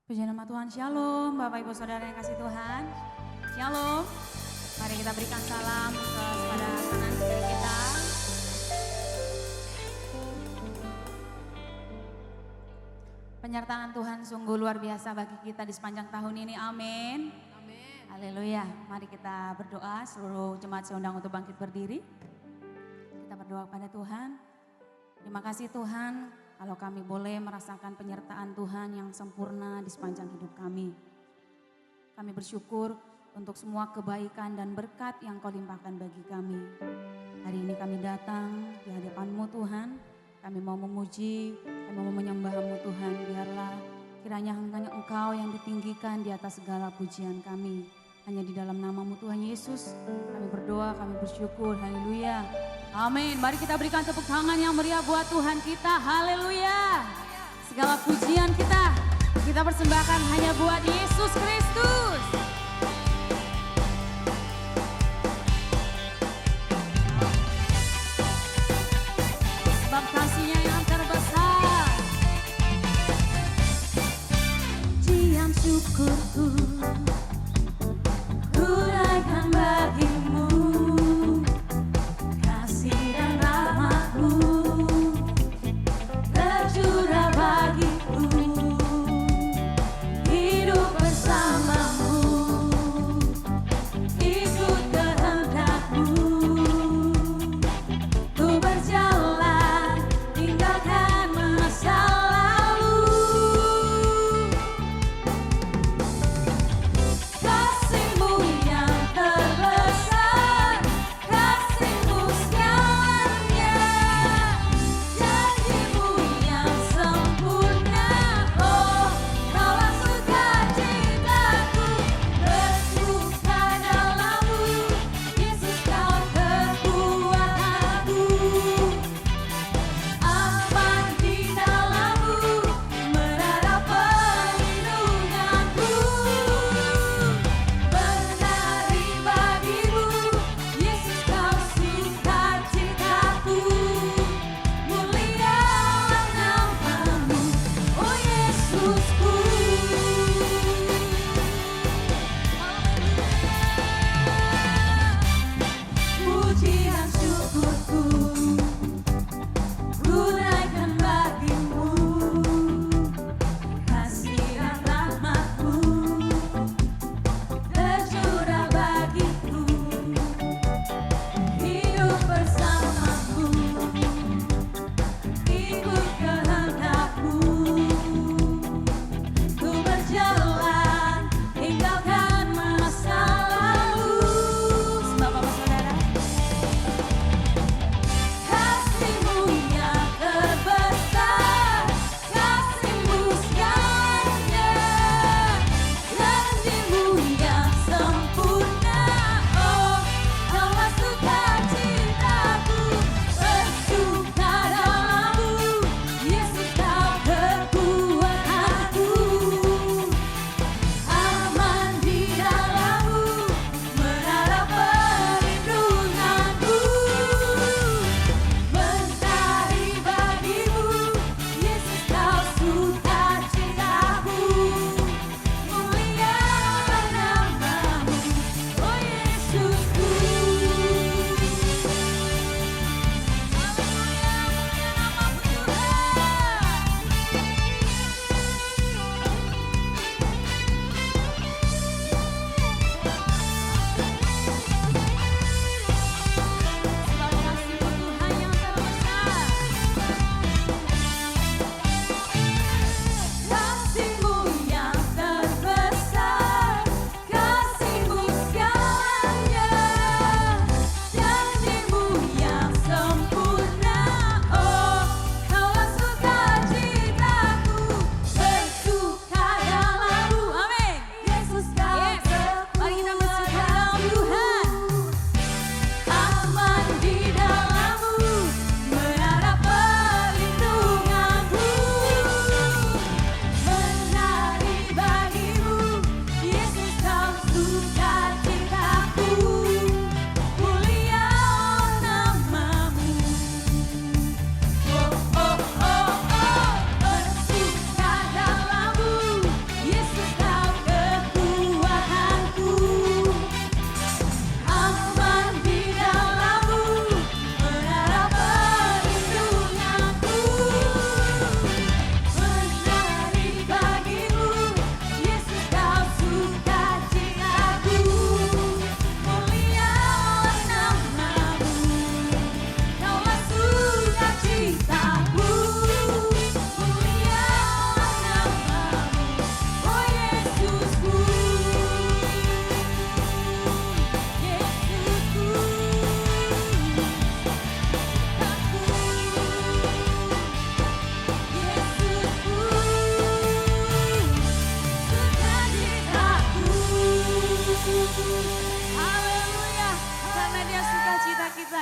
Puji nama Tuhan, Shalom Bapak Ibu Saudara yang kasih Tuhan. Shalom, mari kita berikan salam kepada kanan kiri kita. Penyertaan Tuhan sungguh luar biasa bagi kita di sepanjang tahun ini, amin. Haleluya, mari kita berdoa, seluruh jemaat saya undang untuk bangkit berdiri. Kita berdoa kepada Tuhan. Terima kasih Tuhan, kalau kami boleh merasakan penyertaan Tuhan yang sempurna di sepanjang hidup kami. Kami bersyukur untuk semua kebaikan dan berkat yang Kau limpahkan bagi kami. Hari ini kami datang di hadapan-Mu Tuhan. Kami mau memuji, kami mau menyembah-Mu Tuhan. Biarlah kiranya hanya Engkau yang ditinggikan di atas segala pujian kami. Hanya di dalam nama-Mu Tuhan Yesus kami berdoa, kami bersyukur. Haleluya. Amin. Mari kita berikan tepuk tangan yang meriah buat Tuhan kita. Haleluya. Segala pujian kita persembahkan hanya buat Yesus Kristus. Sebab kasih-Nya yang terbesar. Pujian syukurku kuraikan bagi-Mu. Bagiku hidup bersamamu.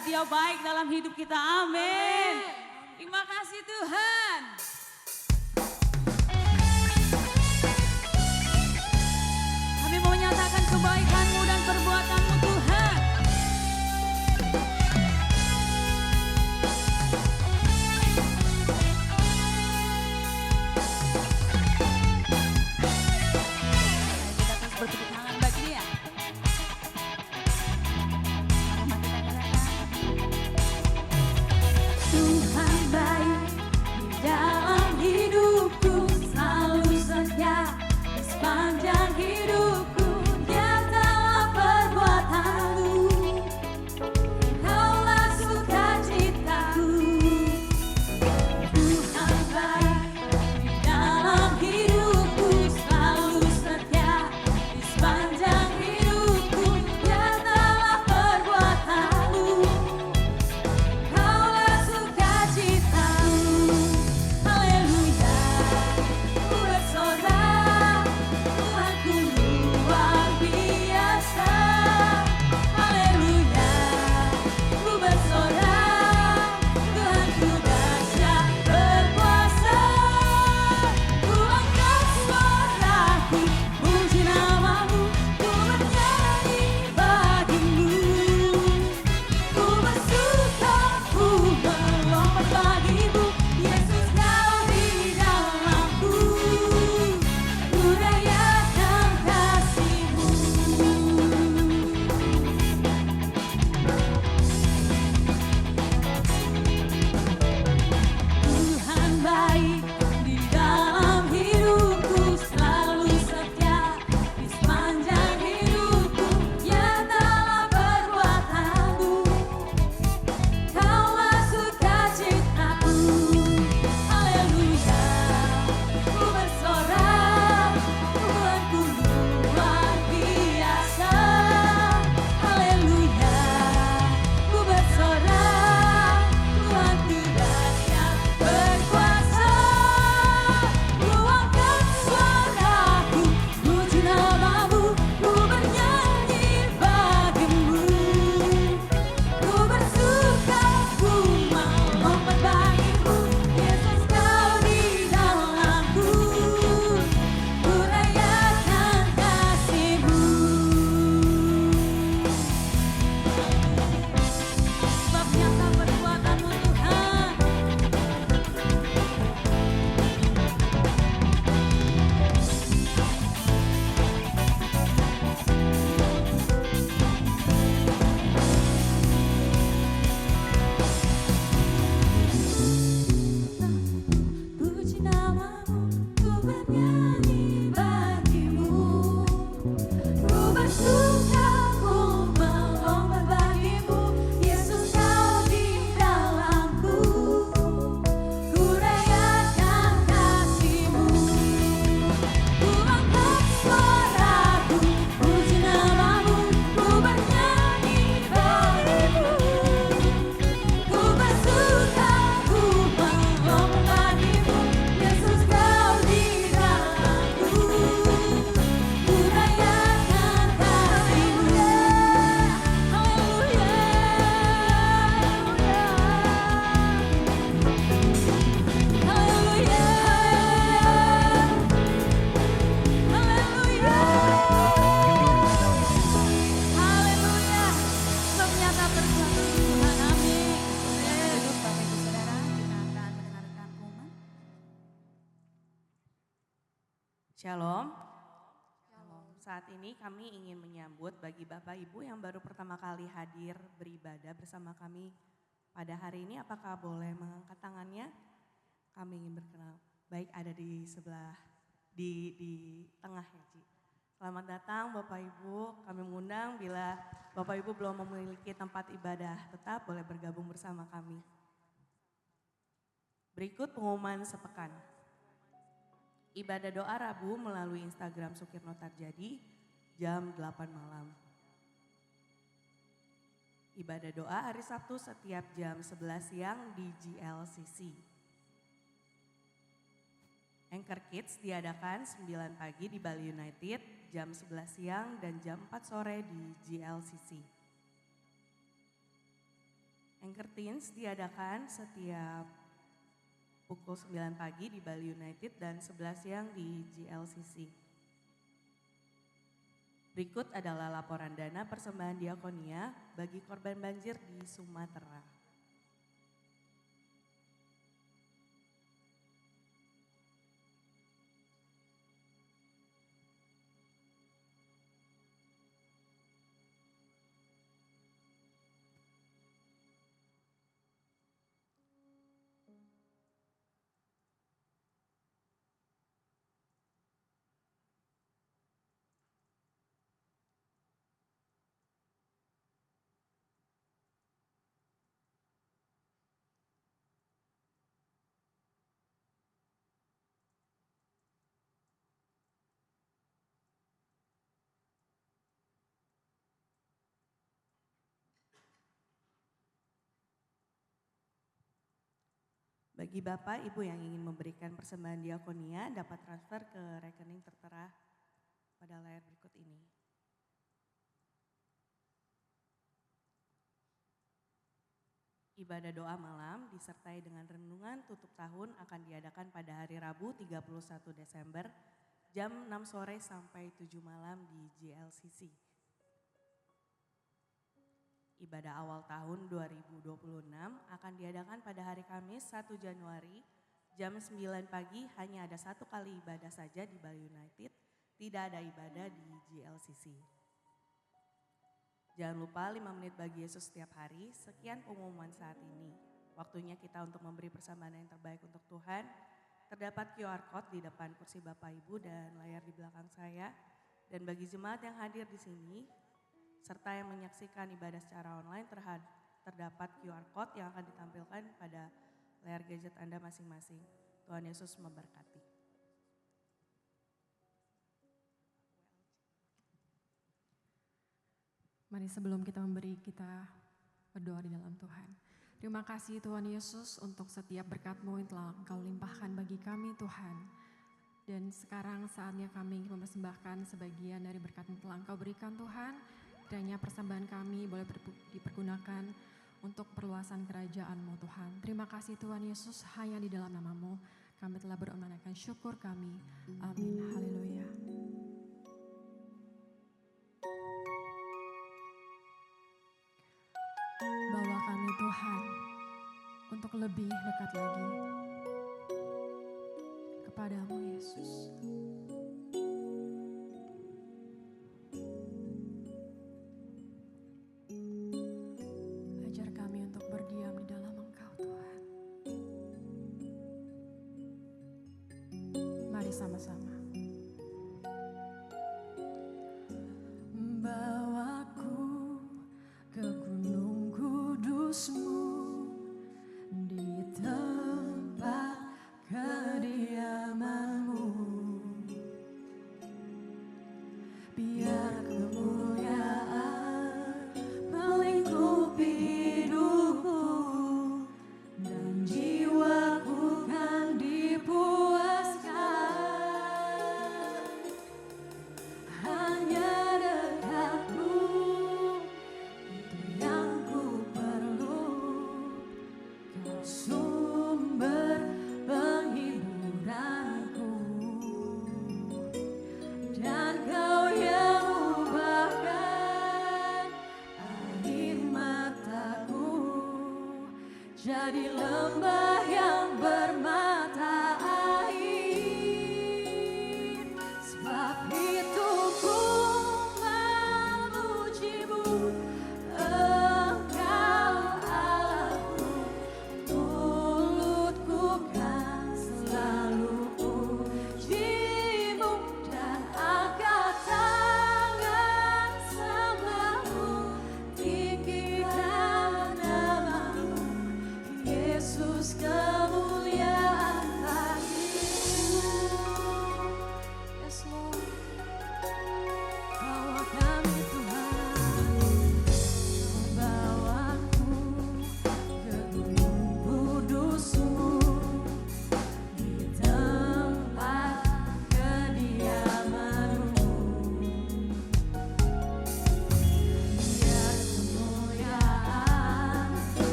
Dia baik dalam hidup kita. Amin. Terima kasih Tuhan. Kami mau menyatakan kebaikan-Mu dan perbuatan-Mu Tuhan. Kita terus bertepuk tangan bagi Dia. Tuhan baik di dalam hidupku, selalu setia di sepanjang hidupku. Dia dalam perbuatan-Mu, Kaulah sukacitaku. Tuhan baik di dalam hidupku, selalu setia di sepanjang hidupku. Dia dalam perbuatan-Mu, Kaulah sukacitaku. Haleluya, ku bersorak, Tuhanku luar biasa. Haleluya, ku bersorak, Tuhanku dahsyat berkuasa. Ku angkat suaraku, puji nama-Mu, ku bernyanyi bagi-Mu. Ku bersuka, ku melompat bagi-Mu, Yesus Kau di dalamku. Ku rayakan kasih-Mu. Tuhan baik di dalam hidupku, selalu setia di sepanjang hidupku. Dia dalam perbuatan-Mu, Kaulah sukacitaku. Haleluya, ku bersorak, Tuhanku luar biasa. Haleluya, ku bersorak, Tuhanku dahsyat berkuasa. Ku angkat suaraku, puji nama-Mu, ku bernyanyi bagi-Mu. Ku bersuka, ku melompat bagi-Mu, Yesus Kau di dalamku. Ku rayakan kasih-Mu. Sebab nyata perbuatan-Mu Tuhan. Puji nama-Mu, ku bernyanyi bagi-Mu. Ku bersuka, ku melompat bagi-Mu, Yesus Kau di dalamku. Ku rayakan kasih-Mu. Ku angkat suaraku, puji nama-Mu, ku bernyanyi bagi-Mu. Ku bersuka, ku melompat bagi-Mu, Yesus Kau di dalamku. Ku rayakan kasih-Mu. Haleluya, haleluya, haleluya, haleluya. Sebab nyata perbuatan Tuhan. Amin. Duduk Bapak Ibu Saudara, kita akan mendengarkan pengumuman. Shalom. Saat ini kami ingin menyambut bagi Bapak Ibu yang baru pertama kali hadir beribadah bersama kami pada hari ini. Apakah boleh mengangkat tangannya? Kami ingin berkenal. Baik, ada di sebelah, di tengah ya Ci. Selamat datang Bapak Ibu. Kami mengundang bila Bapak Ibu belum memiliki tempat ibadah tetap boleh bergabung bersama kami. Berikut pengumuman sepekan. Ibadah doa Rabu melalui Instagram Sukirno Tarjadi jam 8 malam. Ibadah doa hari Sabtu setiap jam 11 siang di GLCC. Anchor Kids diadakan 9 pagi di Bali United, jam 11 siang dan jam 4 sore di GLCC. Anchor Teens diadakan setiap pukul 9 pagi di Bali United dan 11 siang di GLCC. Berikut adalah laporan dana persembahan diakonia bagi korban banjir di Sumatera. Bagi Bapak, Ibu yang ingin memberikan persembahan diakonia dapat transfer ke rekening tertera pada layar berikut ini. Ibadah doa malam disertai dengan renungan tutup tahun akan diadakan pada hari Rabu 31 Desember jam 6 sore sampai 7 malam di GLCC. Ibadah awal tahun 2026 akan diadakan pada hari Kamis 1 Januari jam 9 pagi, hanya ada satu kali ibadah saja di Bali United, tidak ada ibadah di GLCC. Jangan lupa 5 menit bagi Yesus setiap hari. Sekian pengumuman saat ini. Waktunya kita untuk memberi persembahan yang terbaik untuk Tuhan. Terdapat QR Code di depan kursi Bapak Ibu dan layar di belakang saya. Dan bagi jemaat yang hadir di sini, serta yang menyaksikan ibadah secara online, terdapat QR Code yang akan ditampilkan pada layar gadget Anda masing-masing. Tuhan Yesus memberkati. Mari sebelum kita berdoa di dalam Tuhan. Terima kasih Tuhan Yesus untuk setiap berkat-Mu yang telah Engkau limpahkan bagi kami Tuhan. Dan sekarang saatnya kami mempersembahkan sebagian dari berkat yang telah Engkau berikan Tuhan. Kiranya persembahan kami boleh dipergunakan untuk perluasan kerajaan-Mu Tuhan. Terima kasih Tuhan Yesus, hanya di dalam nama-Mu kami telah menaikkan syukur kami. Amin. Haleluya. Bawa kami Tuhan untuk lebih dekat lagi kepadamu Yesus. Ajar kami untuk berdiam di dalam Engkau Tuhan. Mari sama-sama. Bawaku ke gunung kudus-Mu, di tempat kediaman-Mu, biar kemuliaan melingkupi hidupku dan jiwaku kan dipuaskan. Hanya dekat-Mu itu yang ku perlu, Kau sumber penghiburanku, dan Kau yang ubahkan air mataku jadi lembah yang bermata air. Sebab itu ku memuji-Mu, Engkau Allahku. Mulutku kan selalu puji-Mu dan angkat tangan sembah-Mu, tinggikan nama-Mu, Yesus kemuliaan.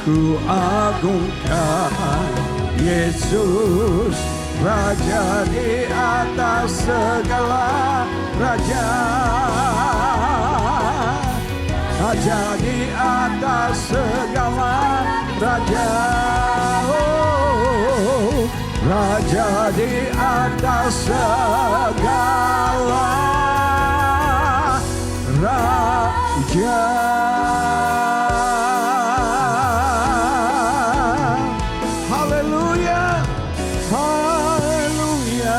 ku agungkan Yesus, Raja di atas segala raja. Raja di atas segala raja. Oh, Raja di atas segala raja. Haleluya, haleluya,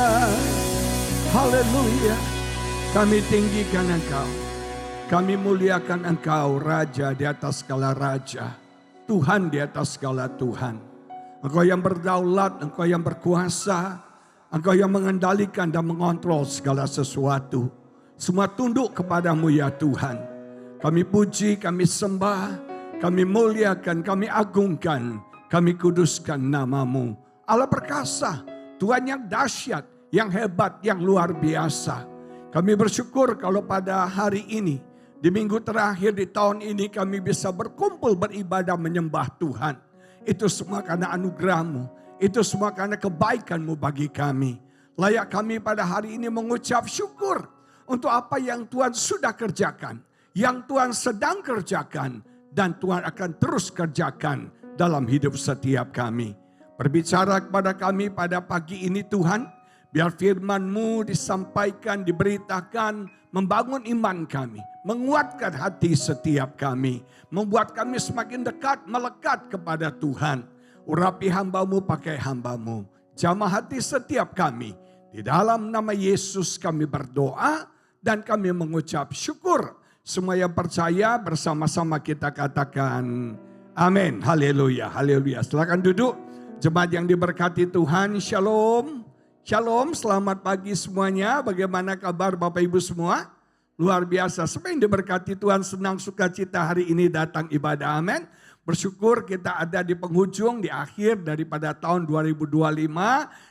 haleluya. Kami tinggikan Engkau, kami muliakan Engkau, Raja di atas segala raja, Tuhan di atas segala Tuhan. Engkau yang berdaulat, Engkau yang berkuasa, Engkau yang mengendalikan dan mengontrol segala sesuatu. Semua tunduk kepadamu ya Tuhan. Kami puji, kami sembah, kami muliakan, kami agungkan, kami kuduskan namamu. Allah perkasa, Tuhan yang dahsyat, yang hebat, yang luar biasa. Kami bersyukur kalau pada hari ini, di minggu terakhir di tahun ini kami bisa berkumpul beribadah menyembah Tuhan. Itu semua karena anugerah-Mu. Itu semua karena kebaikan-Mu bagi kami. Layak kami pada hari ini mengucap syukur untuk apa yang Tuhan sudah kerjakan. Yang Tuhan sedang kerjakan. Dan Tuhan akan terus kerjakan dalam hidup setiap kami. Berbicara kepada kami pada pagi ini Tuhan. Biar firman-Mu disampaikan, diberitakan, membangun iman kami. Menguatkan hati setiap kami. Membuat kami semakin dekat, melekat kepada Tuhan. Urapi hamba-Mu pakai hamba-Mu. Jamah hati setiap kami. Di dalam nama Yesus kami berdoa dan kami mengucap syukur. Semua yang percaya bersama-sama kita katakan amin. Haleluya, haleluya. Silakan duduk. Jemaat yang diberkati Tuhan, shalom. Shalom, selamat pagi semuanya. Bagaimana kabar Bapak Ibu semua? Luar biasa. Siapa yang diberkati Tuhan senang sukacita hari ini datang ibadah, amin. Bersyukur kita ada di penghujung, di akhir daripada tahun 2025.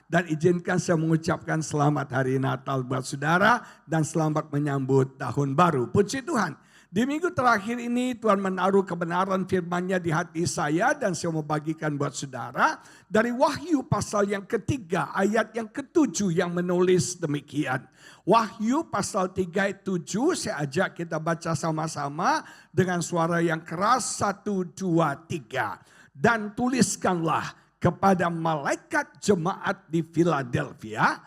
Dan izinkan saya mengucapkan selamat hari Natal buat saudara. Dan selamat menyambut tahun baru. Puji Tuhan. Di minggu terakhir ini Tuhan menaruh kebenaran firman-Nya di hati saya. Dan saya mau bagikan buat saudara. Dari Wahyu pasal yang ketiga ayat yang ke-7 yang menulis demikian. Wahyu pasal 3 ayat 7 saya ajak kita baca sama-sama dengan suara yang keras 1, 2, 3. Dan tuliskanlah kepada malaikat jemaat di Philadelphia,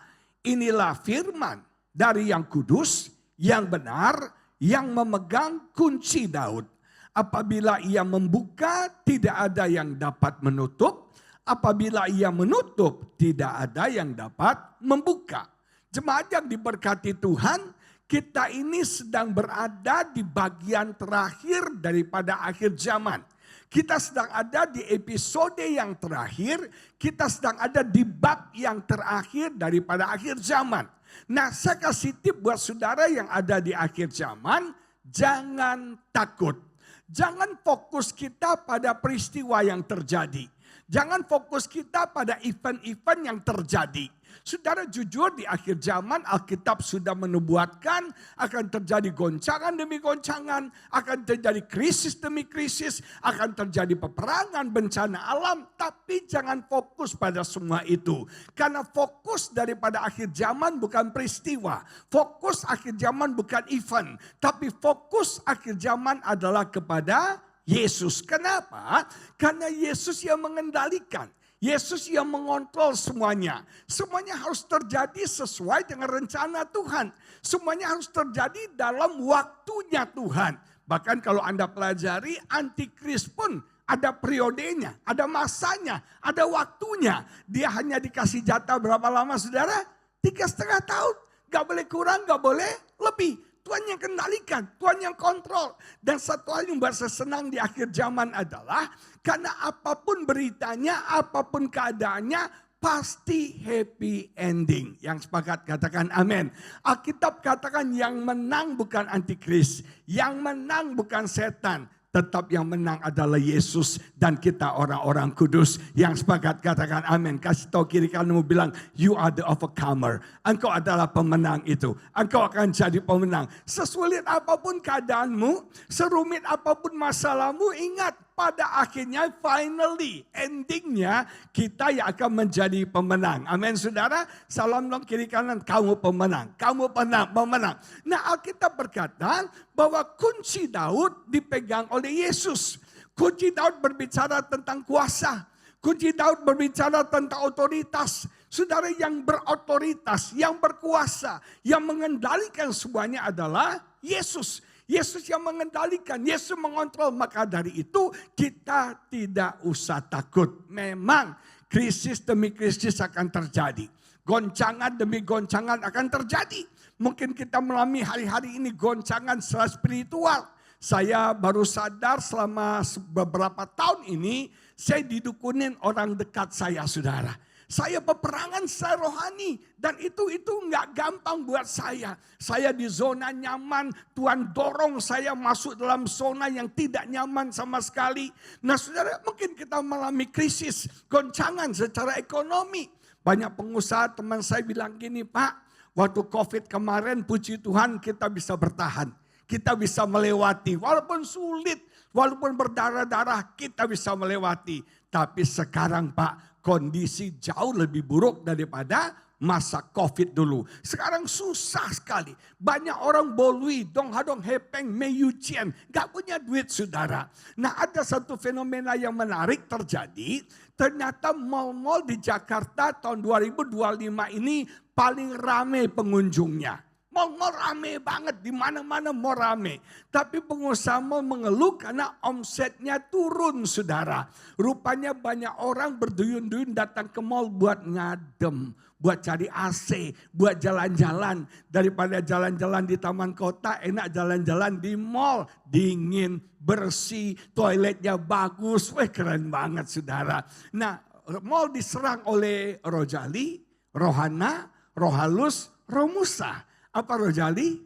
inilah firman dari yang kudus, yang benar, yang memegang kunci Daud. Apabila ia membuka tidak ada yang dapat menutup, apabila ia menutup tidak ada yang dapat membuka. Jemaat yang diberkati Tuhan, kita ini sedang berada di bagian terakhir daripada akhir zaman. Kita sedang ada di episode yang terakhir, kita sedang ada di bab yang terakhir daripada akhir zaman. Nah, saya kasih tip buat saudara yang ada di akhir zaman, jangan takut. Jangan fokus kita pada peristiwa yang terjadi. Jangan fokus kita pada event-event yang terjadi. Saudara jujur di akhir zaman Alkitab sudah menubuatkan akan terjadi goncangan demi goncangan, akan terjadi krisis demi krisis, akan terjadi peperangan, bencana alam. Tapi jangan fokus pada semua itu. Karena fokus daripada akhir zaman bukan peristiwa. Fokus akhir zaman bukan event. Tapi fokus akhir zaman adalah kepada Yesus. Kenapa? Karena Yesus yang mengendalikan. Yesus yang mengontrol semuanya. Semuanya harus terjadi sesuai dengan rencana Tuhan. Semuanya harus terjadi dalam waktunya Tuhan. Bahkan kalau Anda pelajari, antikris pun ada periodenya, ada masanya, ada waktunya. Dia hanya dikasih jatah berapa lama saudara? 3,5 tahun. Gak boleh kurang, gak boleh lebih. Tuhan yang kendalikan, Tuhan yang kontrol. Dan satu hal yang buat saya senang di akhir zaman adalah karena apapun beritanya, apapun keadaannya, pasti happy ending. Yang sepakat katakan amin. Alkitab katakan yang menang bukan antikris, yang menang bukan setan. Tetap yang menang adalah Yesus dan kita orang-orang kudus. Yang sepakat katakan amin. Kasih tahu kiri kananmu bilang, you are the overcomer. Engkau adalah pemenang itu. Engkau akan jadi pemenang. Sesulit apapun keadaanmu, serumit apapun masalahmu, ingat pada akhirnya finally, endingnya kita yang akan menjadi pemenang. Amin saudara. Salam dong kiri kanan, kamu pemenang. Kamu pemenang. Nah Alkitab berkata bahwa kunci Daud dipegang oleh Yesus. Kunci Daud berbicara tentang kuasa. Kunci Daud berbicara tentang otoritas. Saudara, yang berotoritas, yang berkuasa, yang mengendalikan semuanya adalah Yesus. Yesus yang mengendalikan, Yesus mengontrol. Maka dari itu kita tidak usah takut. Memang krisis demi krisis akan terjadi. Goncangan demi goncangan akan terjadi. Mungkin kita mengalami hari-hari ini goncangan secara spiritual. Saya baru sadar selama beberapa tahun ini saya didukunin orang dekat saya, saudara. Saya peperangan secara rohani dan itu nggak gampang buat saya. Saya di zona nyaman, Tuhan dorong saya masuk dalam zona yang tidak nyaman sama sekali. Nah saudara, mungkin kita mengalami krisis, goncangan secara ekonomi. Banyak pengusaha teman saya bilang gini, Pak, waktu COVID kemarin puji Tuhan kita bisa bertahan. Kita bisa melewati, walaupun sulit, walaupun berdarah-darah, kita bisa melewati. Tapi sekarang Pak, kondisi jauh lebih buruk daripada masa COVID dulu. Sekarang susah sekali. Banyak orang bolui, dong hadong hepeng, meyucien, gak punya duit saudara. Nah ada satu fenomena yang menarik terjadi. Ternyata mal-mal di Jakarta tahun 2025 ini paling ramai pengunjungnya. Mal rame banget, di mana-mana mau rame. Tapi pengusaha mal mengeluh karena omsetnya turun saudara. Rupanya banyak orang berduyun-duyun datang ke mal buat ngadem. Buat cari AC, buat jalan-jalan. Daripada jalan-jalan di taman kota, enak jalan-jalan di mal. Dingin, bersih, toiletnya bagus. Wah keren banget saudara. Nah mal diserang oleh Roh Jali, Rohana, Roh Halus, Roh Musa. Apa Roh Jali?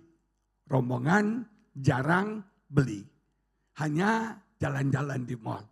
Rombongan jarang beli. Hanya jalan-jalan di mal.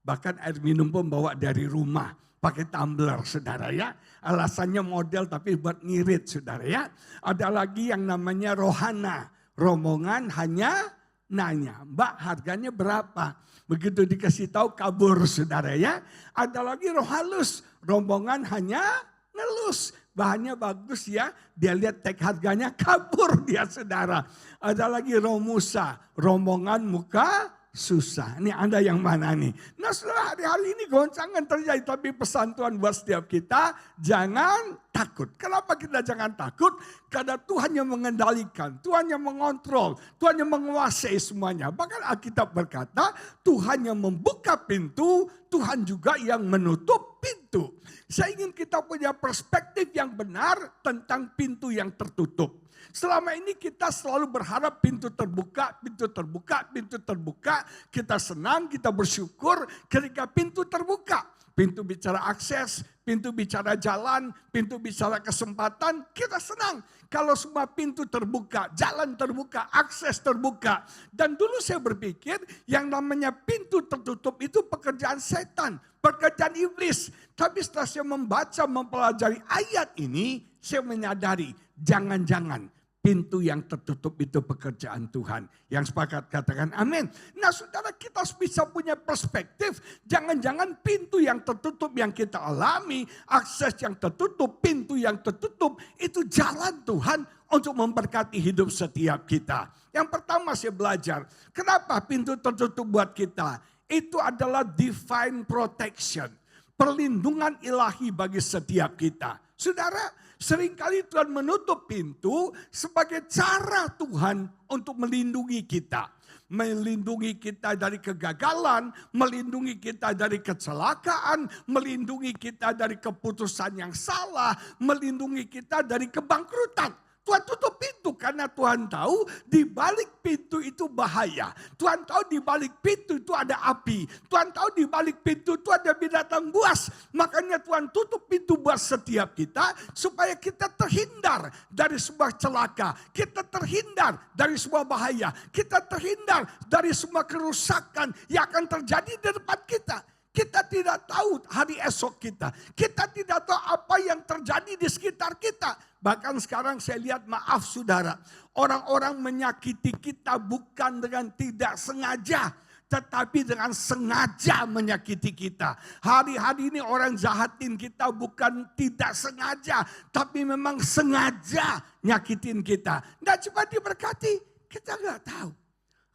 Bahkan air minum pun bawa dari rumah. Pakai tumbler saudara ya. Alasannya model tapi buat ngirit saudara ya. Ada lagi yang namanya Rohana. Rombongan hanya nanya, Mbak harganya berapa? Begitu dikasih tahu kabur saudara ya. Ada lagi Roh Halus. Rombongan hanya ngelus. Bahannya bagus ya, dia lihat tag harganya kabur dia saudara. Ada lagi Roh Musa, rombongan muka susah. Ini Anda yang mana nih? Nah setelah hari-hari ini goncangan terjadi, tapi pesan Tuhan buat setiap kita, jangan takut. Kenapa kita jangan takut? Karena Tuhan yang mengendalikan, Tuhan yang mengontrol, Tuhan yang menguasai semuanya. Bahkan Alkitab berkata, Tuhan yang membuka pintu, Tuhan juga yang menutup pintu. Saya ingin kita punya perspektif yang benar tentang pintu yang tertutup. Selama ini kita selalu berharap pintu terbuka, pintu terbuka, pintu terbuka. Kita senang, kita bersyukur ketika pintu terbuka. Pintu bicara akses, pintu bicara jalan, pintu bicara kesempatan, kita senang. Kalau semua pintu terbuka, jalan terbuka, akses terbuka. Dan dulu saya berpikir yang namanya pintu tertutup itu pekerjaan setan, pekerjaan iblis. Tapi setelah saya membaca, mempelajari ayat ini, saya menyadari jangan-jangan pintu yang tertutup itu pekerjaan Tuhan. Yang sepakat katakan amin. Nah saudara, kita bisa punya perspektif. Jangan-jangan pintu yang tertutup yang kita alami, akses yang tertutup, pintu yang tertutup, itu jalan Tuhan untuk memberkati hidup setiap kita. Yang pertama saya belajar, kenapa pintu tertutup buat kita? Itu adalah divine protection. Perlindungan ilahi bagi setiap kita. Saudara, seringkali Tuhan menutup pintu sebagai cara Tuhan untuk melindungi kita. Melindungi kita dari kegagalan, melindungi kita dari kecelakaan, melindungi kita dari keputusan yang salah, melindungi kita dari kebangkrutan. Tuhan tutup pintu karena Tuhan tahu di balik pintu itu bahaya. Tuhan tahu di balik pintu itu ada api. Tuhan tahu di balik pintu itu ada binatang buas. Makanya Tuhan tutup pintu buat setiap kita supaya kita terhindar dari sebuah celaka. Kita terhindar dari sebuah bahaya. Kita terhindar dari semua kerusakan yang akan terjadi di depan kita. Kita tidak tahu hari esok kita. Kita tidak tahu apa yang terjadi di sekitar kita. Bahkan sekarang saya lihat, maaf saudara, orang-orang menyakiti kita bukan dengan tidak sengaja. tetapi dengan sengaja menyakiti kita. Hari-hari ini orang jahatin kita bukan tidak sengaja, tapi memang sengaja nyakitin kita. Nah, coba diberkati, kita nggak tahu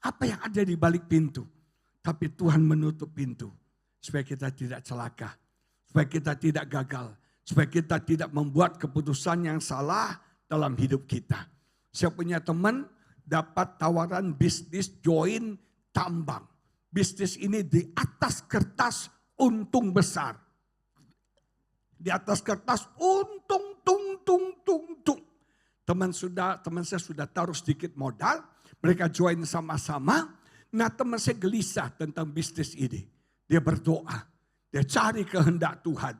apa yang ada di balik pintu. Tapi Tuhan menutup pintu supaya kita tidak celaka, supaya kita tidak gagal, supaya kita tidak membuat keputusan yang salah dalam hidup kita. Saya punya teman dapat tawaran bisnis join tambang. Bisnis ini di atas kertas untung besar. Di atas kertas untung tung. Teman saya sudah taruh sedikit modal, mereka join sama-sama. Nah, teman saya gelisah tentang bisnis ini. Dia berdoa, dia cari kehendak Tuhan.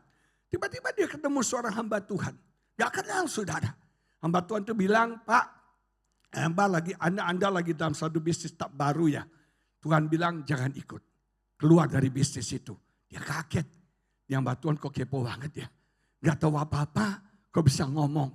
Tiba-tiba dia ketemu seorang hamba Tuhan. Gak kenal saudara. Hamba Tuhan itu bilang, Pak, Anda lagi dalam satu bisnis tak baru ya. Tuhan bilang jangan ikut. Keluar dari bisnis itu. Dia kaget. Yang hamba Tuhan kok kepo banget ya. Gak tahu apa-apa, kok bisa ngomong.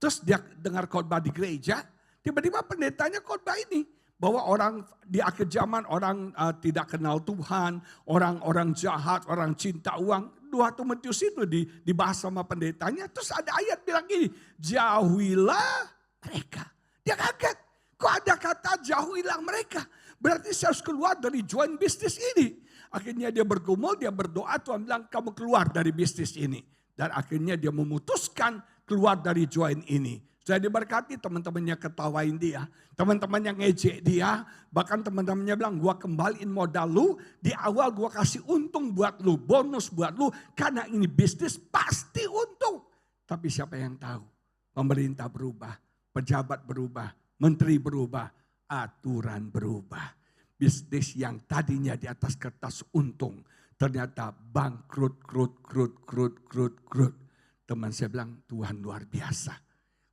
Terus dia dengar khotbah di gereja. Tiba-tiba pendetanya khotbah ini. Bahwa orang di akhir zaman orang tidak kenal Tuhan. Orang-orang jahat, orang cinta uang. 2 Timotius itu dibahas sama pendetanya. Terus ada ayat bilang gini. Jauhilah mereka. Dia kaget. Kok ada kata jauhilah mereka. Berarti saya harus keluar dari join bisnis ini. Akhirnya dia bergumul, dia berdoa. Tuhan bilang kamu keluar dari bisnis ini. Dan akhirnya dia memutuskan keluar dari join ini. Sudah diberkati, teman-temannya ketawain dia. Teman-temannya ngejek dia. Bahkan teman-temannya bilang, gua kembaliin modal lu. Di awal gua kasih untung buat lu, bonus buat lu. Karena ini bisnis pasti untung. Tapi siapa yang tahu? Pemerintah berubah, pejabat berubah, menteri berubah, aturan berubah. Bisnis yang tadinya di atas kertas untung, ternyata bangkrut, krut. Teman saya bilang, Tuhan luar biasa.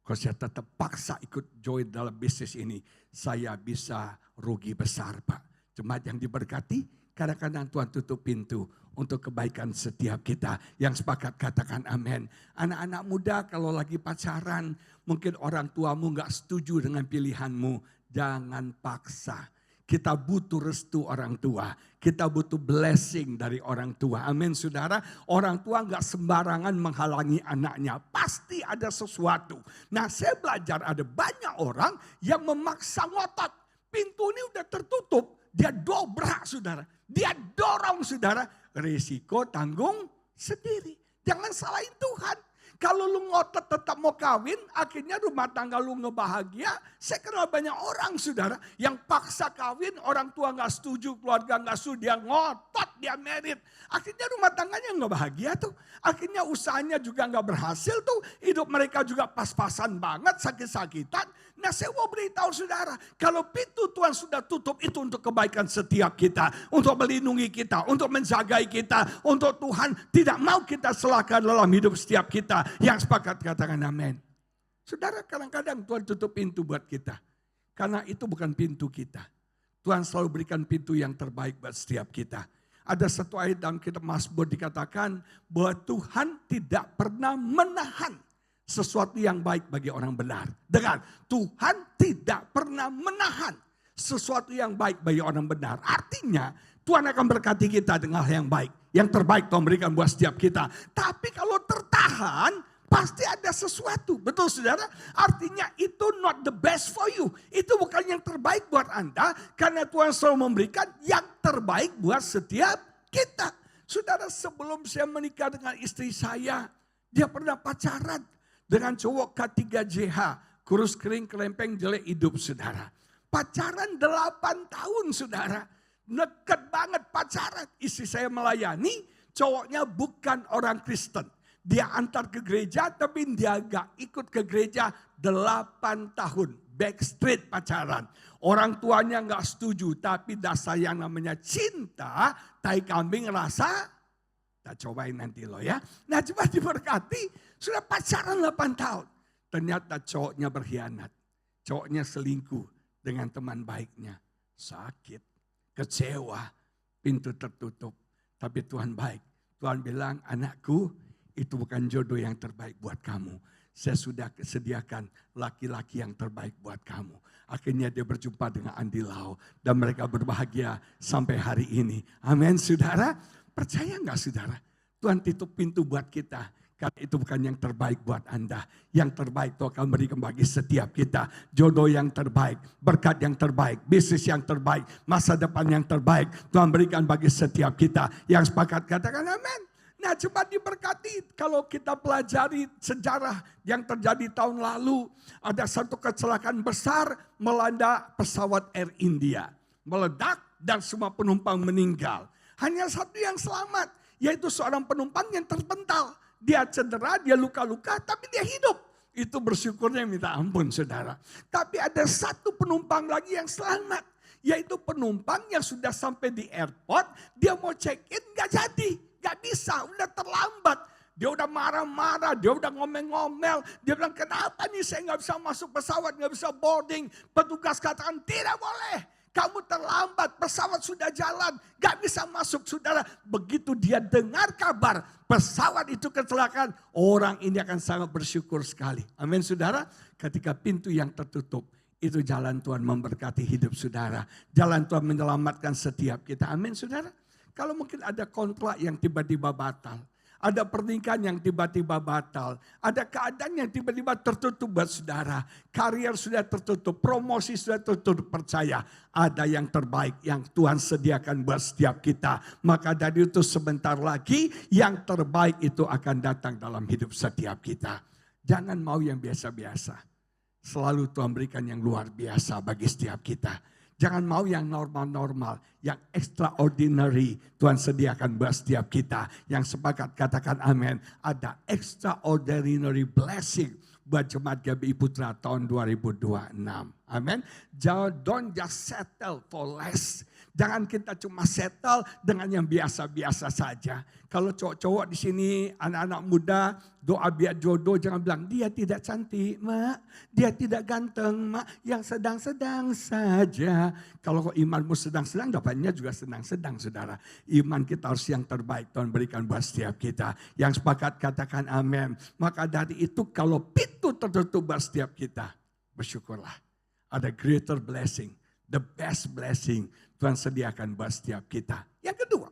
Kalau saya tetap paksa ikut join dalam bisnis ini, saya bisa rugi besar Pak. Jemaat yang diberkati, kadang-kadang Tuhan tutup pintu untuk kebaikan setiap kita. Yang sepakat katakan amin. Anak-anak muda kalau lagi pacaran, mungkin orang tuamu gak setuju dengan pilihanmu. Jangan paksa. Kita butuh restu orang tua. Kita butuh blessing dari orang tua. Amin saudara. Orang tua gak sembarangan menghalangi anaknya. Pasti ada sesuatu. Nah saya belajar ada banyak orang yang memaksa ngotot. Pintu ini udah tertutup. Dia dobrak saudara. Dia dorong saudara. Risiko tanggung sendiri. Jangan salahin Tuhan. Kalau lu ngotot tetap mau kawin, akhirnya rumah tangga lu ngebahagia. Saya kenal banyak orang saudara yang paksa kawin, orang tua gak setuju, keluarga gak setuju, dia ngotot, dia merit. Akhirnya rumah tangganya gak bahagia tuh. Akhirnya usahanya juga gak berhasil tuh. Hidup mereka juga pas-pasan banget, sakit-sakitan. Nah saya mau beritahu saudara, kalau pintu Tuhan sudah tutup itu untuk kebaikan setiap kita. Untuk melindungi kita, untuk menjagai kita. Untuk Tuhan tidak mau kita celaka dalam hidup setiap kita. Yang sepakat katakan amin. Saudara kadang-kadang Tuhan tutup pintu buat kita. Karena itu bukan pintu kita. Tuhan selalu berikan pintu yang terbaik buat setiap kita. Ada satu ayat dalam kitab Mazmur dikatakan bahwa Tuhan tidak pernah menahan sesuatu yang baik bagi orang benar. Dengar, Tuhan tidak pernah menahan sesuatu yang baik bagi orang benar. Artinya Tuhan akan berkati kita dengan hal yang baik. Yang terbaik Tuhan berikan buat setiap kita. Tapi kalau tertahan, pasti ada sesuatu. Betul saudara? Artinya itu not the best for you. Itu bukan yang terbaik buat Anda. Karena Tuhan selalu memberikan yang terbaik buat setiap kita. Saudara, sebelum saya menikah dengan istri saya, dia pernah pacaran dengan cowok K3JH. Kurus kering, kelempeng, jelek hidup saudara. Pacaran 8 tahun saudara. Deket banget pacaran. Istri saya melayani, cowoknya bukan orang Kristen. Dia antar ke gereja tapi dia gak ikut ke gereja 8 tahun. Backstreet pacaran. Orang tuanya gak setuju tapi dasar yang namanya cinta, tai kambing rasa, kita cobain nanti loh ya. Nah coba diberkati, sudah pacaran 8 tahun. Ternyata cowoknya berkhianat. Cowoknya selingkuh dengan teman baiknya. Sakit. Kecewa, pintu tertutup. Tapi Tuhan baik. Tuhan bilang, anakku itu bukan jodoh yang terbaik buat kamu. saya sudah sediakan laki-laki yang terbaik buat kamu. Akhirnya dia berjumpa dengan Andi Lau dan mereka berbahagia sampai hari ini. Amin, saudara. Percaya nggak saudara? Tuhan tutup pintu buat kita. Karena itu bukan yang terbaik buat Anda. Yang terbaik Tuhan akan berikan bagi setiap kita. Jodoh yang terbaik, berkat yang terbaik, bisnis yang terbaik, masa depan yang terbaik. Tuhan berikan bagi setiap kita. Yang sepakat katakan amin. Nah, coba diberkati kalau kita pelajari sejarah yang terjadi tahun lalu. Ada satu kecelakaan besar melanda pesawat Air India. Meledak dan semua penumpang meninggal. Hanya satu yang selamat, yaitu seorang penumpang yang terpental. Dia cedera, dia luka-luka, tapi dia hidup. Itu bersyukurnya minta ampun saudara. Tapi ada satu penumpang lagi yang selamat. Yaitu penumpang yang sudah sampai di airport, dia mau check-in gak jadi. Gak bisa, udah terlambat. Dia udah marah-marah, dia udah ngomel-ngomel. Dia bilang, kenapa nih saya gak bisa masuk pesawat, gak bisa boarding. Petugas katakan, tidak boleh. Kamu terlambat, pesawat sudah jalan, gak bisa masuk saudara. Begitu dia dengar kabar pesawat itu kecelakaan, orang ini akan sangat bersyukur sekali. Amin saudara, ketika pintu yang tertutup, itu jalan Tuhan memberkati hidup saudara. Jalan Tuhan menyelamatkan setiap kita. Amin saudara. Kalau mungkin ada kontrak yang tiba-tiba batal. Ada pernikahan yang tiba-tiba batal. Ada keadaan yang tiba-tiba tertutup buat saudara. Karier sudah tertutup, promosi sudah tertutup. Percaya ada yang terbaik yang Tuhan sediakan buat setiap kita. Maka dari itu sebentar lagi yang terbaik itu akan datang dalam hidup setiap kita. Jangan mau yang biasa-biasa. Selalu Tuhan berikan yang luar biasa bagi setiap kita. Jangan mau yang normal-normal, yang extraordinary Tuhan sediakan buat setiap kita. Yang sepakat katakan amin. Ada extraordinary blessing buat Jemaat GBI Putra tahun 2026. Amin. Don't just settle for less. Jangan kita cuma settle dengan yang biasa-biasa saja. Kalau cowok-cowok di sini, anak-anak muda, doa biar jodoh, jangan bilang, dia tidak cantik, mak. Dia tidak ganteng, mak. Yang sedang-sedang saja. Kalau imanmu sedang-sedang, dapatnya juga sedang-sedang, saudara. Iman kita harus yang terbaik, Tuhan berikan buat setiap kita. Yang sepakat katakan amin. Maka dari itu, kalau pintu tertutup buat setiap kita, bersyukurlah. Ada greater blessing, the best blessing Tuhan sediakan buat setiap kita. Yang kedua,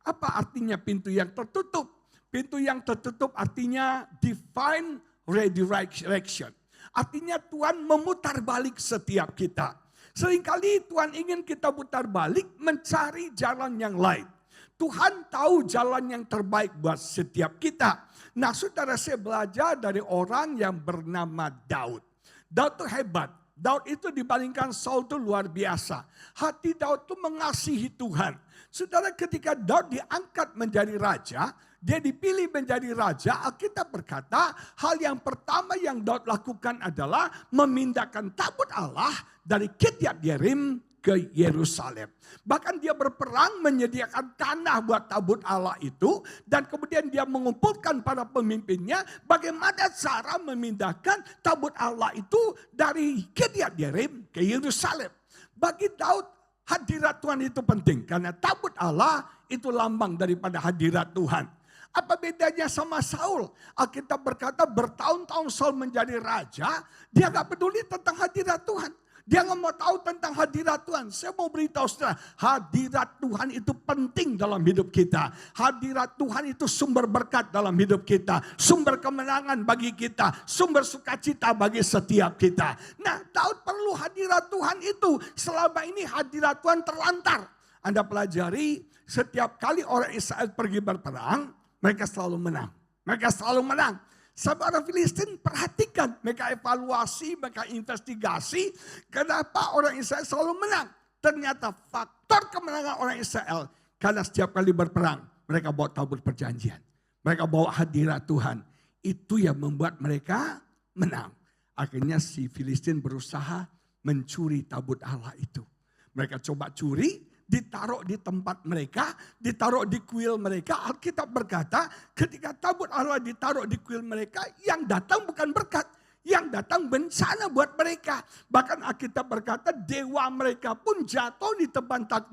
apa artinya pintu yang tertutup? Pintu yang tertutup artinya divine redirection. Artinya Tuhan memutar balik setiap kita. Seringkali Tuhan ingin kita putar balik mencari jalan yang lain. Tuhan tahu jalan yang terbaik buat setiap kita. Nah saudara, saya belajar dari orang yang bernama Daud. Daud itu hebat. Daud itu dibandingkan Saul itu luar biasa. Hati Daud itu mengasihi Tuhan. Saudara, ketika Daud diangkat menjadi raja, dia dipilih menjadi raja, Alkitab berkata hal yang pertama yang Daud lakukan adalah memindahkan tabut Allah dari Kiryat Yearim ke Yerusalem. Bahkan dia berperang menyediakan tanah buat tabut Allah itu. Dan kemudian dia mengumpulkan para pemimpinnya bagaimana cara memindahkan tabut Allah itu dari Kiryat Yearim ke Yerusalem. Bagi Daud hadirat Tuhan itu penting. Karena tabut Allah itu lambang daripada hadirat Tuhan. Apa bedanya sama Saul? Alkitab berkata bertahun-tahun Saul menjadi raja. Dia gak peduli tentang hadirat Tuhan. Dia nggak mau tahu tentang hadirat Tuhan. Saya mau beritahu saudara, hadirat Tuhan itu penting dalam hidup kita. Hadirat Tuhan itu sumber berkat dalam hidup kita. Sumber kemenangan bagi kita. Sumber sukacita bagi setiap kita. Nah, Daud perlu hadirat Tuhan itu. Selama ini hadirat Tuhan terlantar. Anda pelajari, setiap kali orang Israel pergi berperang, mereka selalu menang. Mereka selalu menang. Sampai orang Filistin perhatikan, mereka evaluasi, mereka investigasi, kenapa orang Israel selalu menang. Ternyata faktor kemenangan orang Israel, karena setiap kali berperang, mereka bawa tabut perjanjian. Mereka bawa hadirat Tuhan. Itu yang membuat mereka menang. Akhirnya si Filistin berusaha mencuri tabut Allah itu. Mereka coba curi, ditaruh di tempat mereka, ditaruh di kuil mereka. Alkitab berkata ketika tabut Allah ditaruh di kuil mereka, yang datang bukan berkat, yang datang bencana buat mereka. Bahkan Alkitab berkata dewa mereka pun jatuh di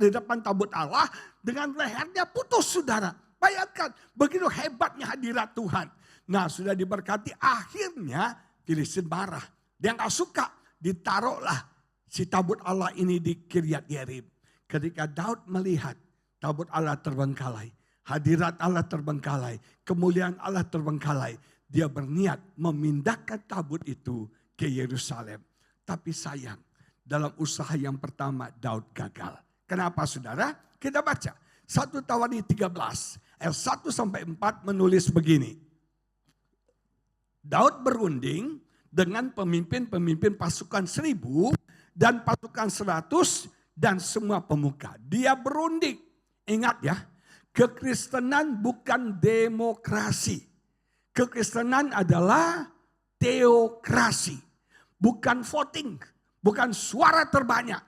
depan tabut Allah dengan lehernya putus, saudara. Bayangkan begitu hebatnya hadirat Tuhan. Nah sudah diberkati, akhirnya Filistin marah. Dia nggak suka, ditaruhlah si tabut Allah ini di Kiryat Yerim. Ketika Daud melihat tabut Allah terbengkalai, hadirat Allah terbengkalai, kemuliaan Allah terbengkalai, dia berniat memindahkan tabut itu ke Yerusalem. Tapi sayang, dalam usaha yang pertama Daud gagal. Kenapa saudara? Kita baca 1 Tawarikh 13 ayat 1 sampai 4 menulis begini. Daud berunding dengan pemimpin-pemimpin pasukan 1000 dan pasukan 100 dan semua pemuka. Dia berunding. Ingat ya, kekristenan bukan demokrasi. Kekristenan adalah teokrasi. Bukan voting, bukan suara terbanyak,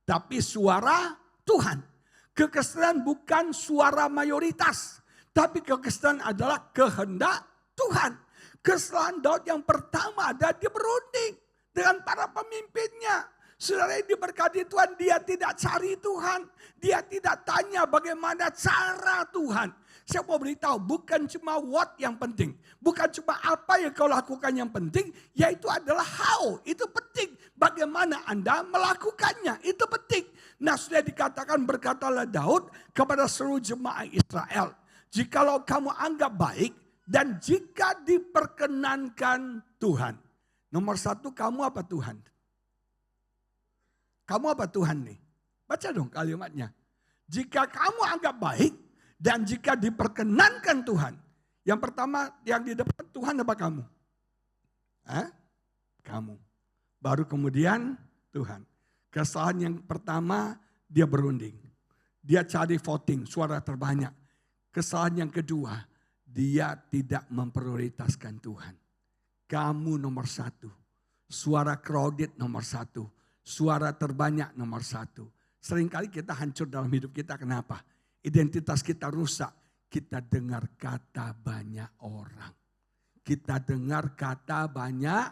tapi suara Tuhan. Kekristenan bukan suara mayoritas, tapi kekristenan adalah kehendak Tuhan. Kesalahan Daud yang pertama adalah dia berunding dengan para pemimpinnya. Saudara yang diberkati Tuhan, dia tidak cari Tuhan. Dia tidak tanya bagaimana cara Tuhan. Saya mau beritahu, bukan cuma what yang penting. Bukan cuma apa yang kau lakukan yang penting, yaitu adalah how. Itu penting. Bagaimana Anda melakukannya, itu penting. Nah sudah dikatakan, berkatalah Daud kepada seluruh jemaah Israel. Jikalau kamu anggap baik, dan jika diperkenankan Tuhan. Nomor satu, kamu apa Tuhan? Kamu apa Tuhan nih? Baca dong kalimatnya. Jika kamu anggap baik dan jika diperkenankan Tuhan. Yang pertama yang di depan Tuhan apa kamu? Hah? Kamu. Baru kemudian Tuhan. Kesalahan yang pertama dia berunding. Dia cari voting, suara terbanyak. Kesalahan yang kedua, dia tidak memprioritaskan Tuhan. Kamu nomor satu. Suara crowded nomor satu. Suara terbanyak nomor satu. Seringkali kita hancur dalam hidup kita. Kenapa? Identitas kita rusak. Kita dengar kata banyak orang. Kita dengar kata banyak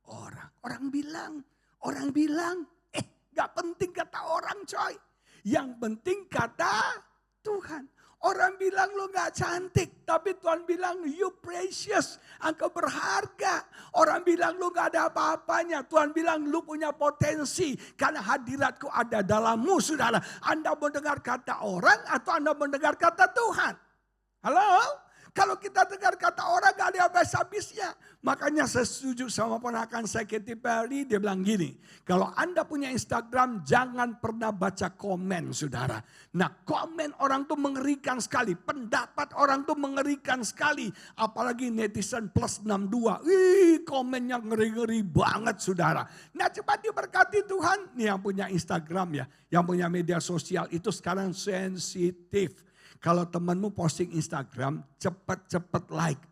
orang. Orang bilang. Gak penting kata orang coy. Yang penting kata Tuhan. Orang bilang lu gak cantik, tapi Tuhan bilang you precious, engkau berharga. Orang bilang lu gak ada apa-apanya, Tuhan bilang lu punya potensi. Karena hadiratku ada dalammu saudara. Anda mau dengar kata orang atau Anda mau dengar kata Tuhan? Halo? Kalau kita dengar kata orang gak ada habis-habisnya. Makanya saya setuju sama ponakan saya Katy Perry. Dia bilang gini. Kalau Anda punya Instagram jangan pernah baca komen saudara. Nah komen orang tuh mengerikan sekali. Pendapat orang tuh mengerikan sekali. Apalagi netizen plus 62. Komennya ngeri-ngeri banget saudara. Nah cepat diberkati Tuhan. Nih yang punya Instagram ya. Yang punya media sosial itu sekarang sensitif. Kalau temanmu posting Instagram, cepat-cepat like.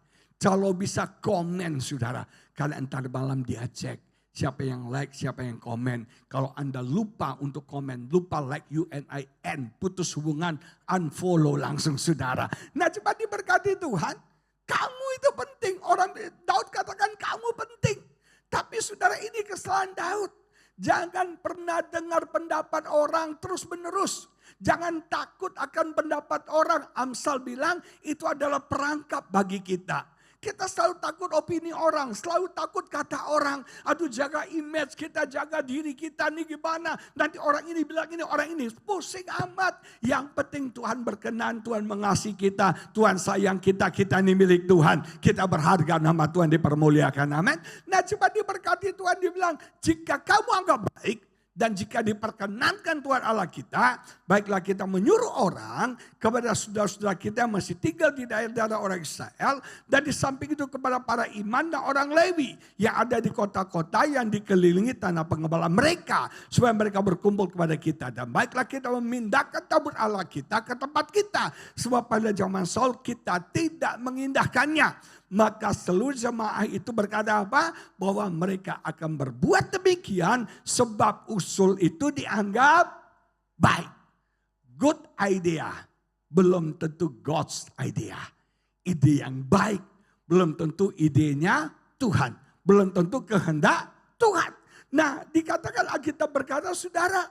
Kalau bisa komen saudara. Karena entar malam dia cek. Siapa yang like, siapa yang komen. Kalau Anda lupa untuk komen, lupa like UNIN. Putus hubungan, unfollow langsung saudara. Nah cepat diberkati Tuhan. Kamu itu penting. Orang Daud katakan kamu penting. Tapi saudara ini kesalahan Daud. Jangan pernah dengar pendapat orang terus menerus. Jangan takut akan pendapat orang. Amsal bilang itu adalah perangkap bagi kita. Kita selalu takut opini orang, selalu takut kata orang. Aduh jaga image kita, jaga diri kita nih gimana. Nanti orang ini bilang ini, orang ini. Pusing amat. Yang penting Tuhan berkenan, Tuhan mengasihi kita. Tuhan sayang kita, kita ini milik Tuhan. Kita berharga, nama Tuhan dipermuliakan. Amin. Nah cepat diberkati Tuhan, dibilang jika kamu anggap baik. Dan jika diperkenankan Tuhan Allah kita, baiklah kita menyuruh orang kepada saudara-saudara kita yang masih tinggal di daerah-daerah orang Israel. Dan di samping itu kepada para imam dan orang Lewi yang ada di kota-kota yang dikelilingi tanah pengembala mereka. Supaya mereka berkumpul kepada kita. Dan baiklah kita memindahkan tabut Allah kita ke tempat kita. Sebab pada zaman Saul kita tidak mengindahkannya. Maka seluruh jemaah itu berkata apa? Bahwa mereka akan berbuat demikian sebab usul itu dianggap baik. Good idea belum tentu God's idea. Ide yang baik belum tentu idenya Tuhan. Belum tentu kehendak Tuhan. Nah dikatakan Alkitab berkata saudara.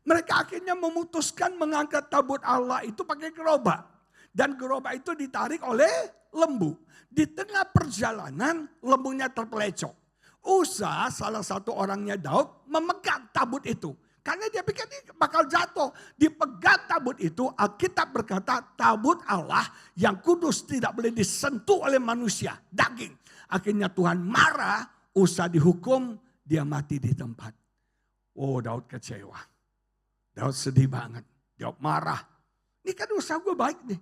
Mereka akhirnya memutuskan mengangkat tabut Allah itu pakai gerobak. Dan gerobak itu ditarik oleh lembu. Di tengah perjalanan lembunya terpelecok. Usa, salah satu orangnya Daud, memegang tabut itu. Karena dia pikir ini bakal jatuh. Dipegang tabut itu, Alkitab berkata tabut Allah yang kudus tidak boleh disentuh oleh manusia. Daging. Akhirnya Tuhan marah, Usa dihukum, dia mati di tempat. Oh, Daud kecewa. Daud sedih banget. Daud marah. Ini kan usaha gue baik nih.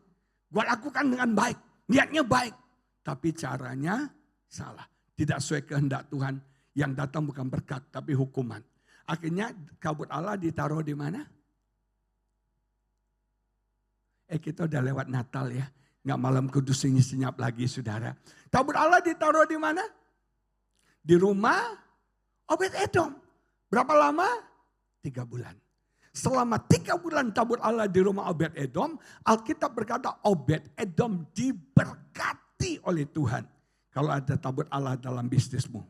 Gue lakukan dengan baik. Niatnya baik. Tapi caranya salah. Tidak sesuai kehendak Tuhan. Yang datang bukan berkat tapi hukuman. Akhirnya kabut Allah ditaruh di mana? Kita udah lewat Natal ya. Nggak malam kudus ini senyap lagi saudara. Tabut Allah ditaruh di mana? Di rumah Obed-Edom. Berapa lama? 3 bulan. Selama 3 bulan tabut Allah di rumah Obed-Edom, Alkitab berkata Obed-Edom diberkati oleh Tuhan. Kalau ada tabut Allah dalam bisnismu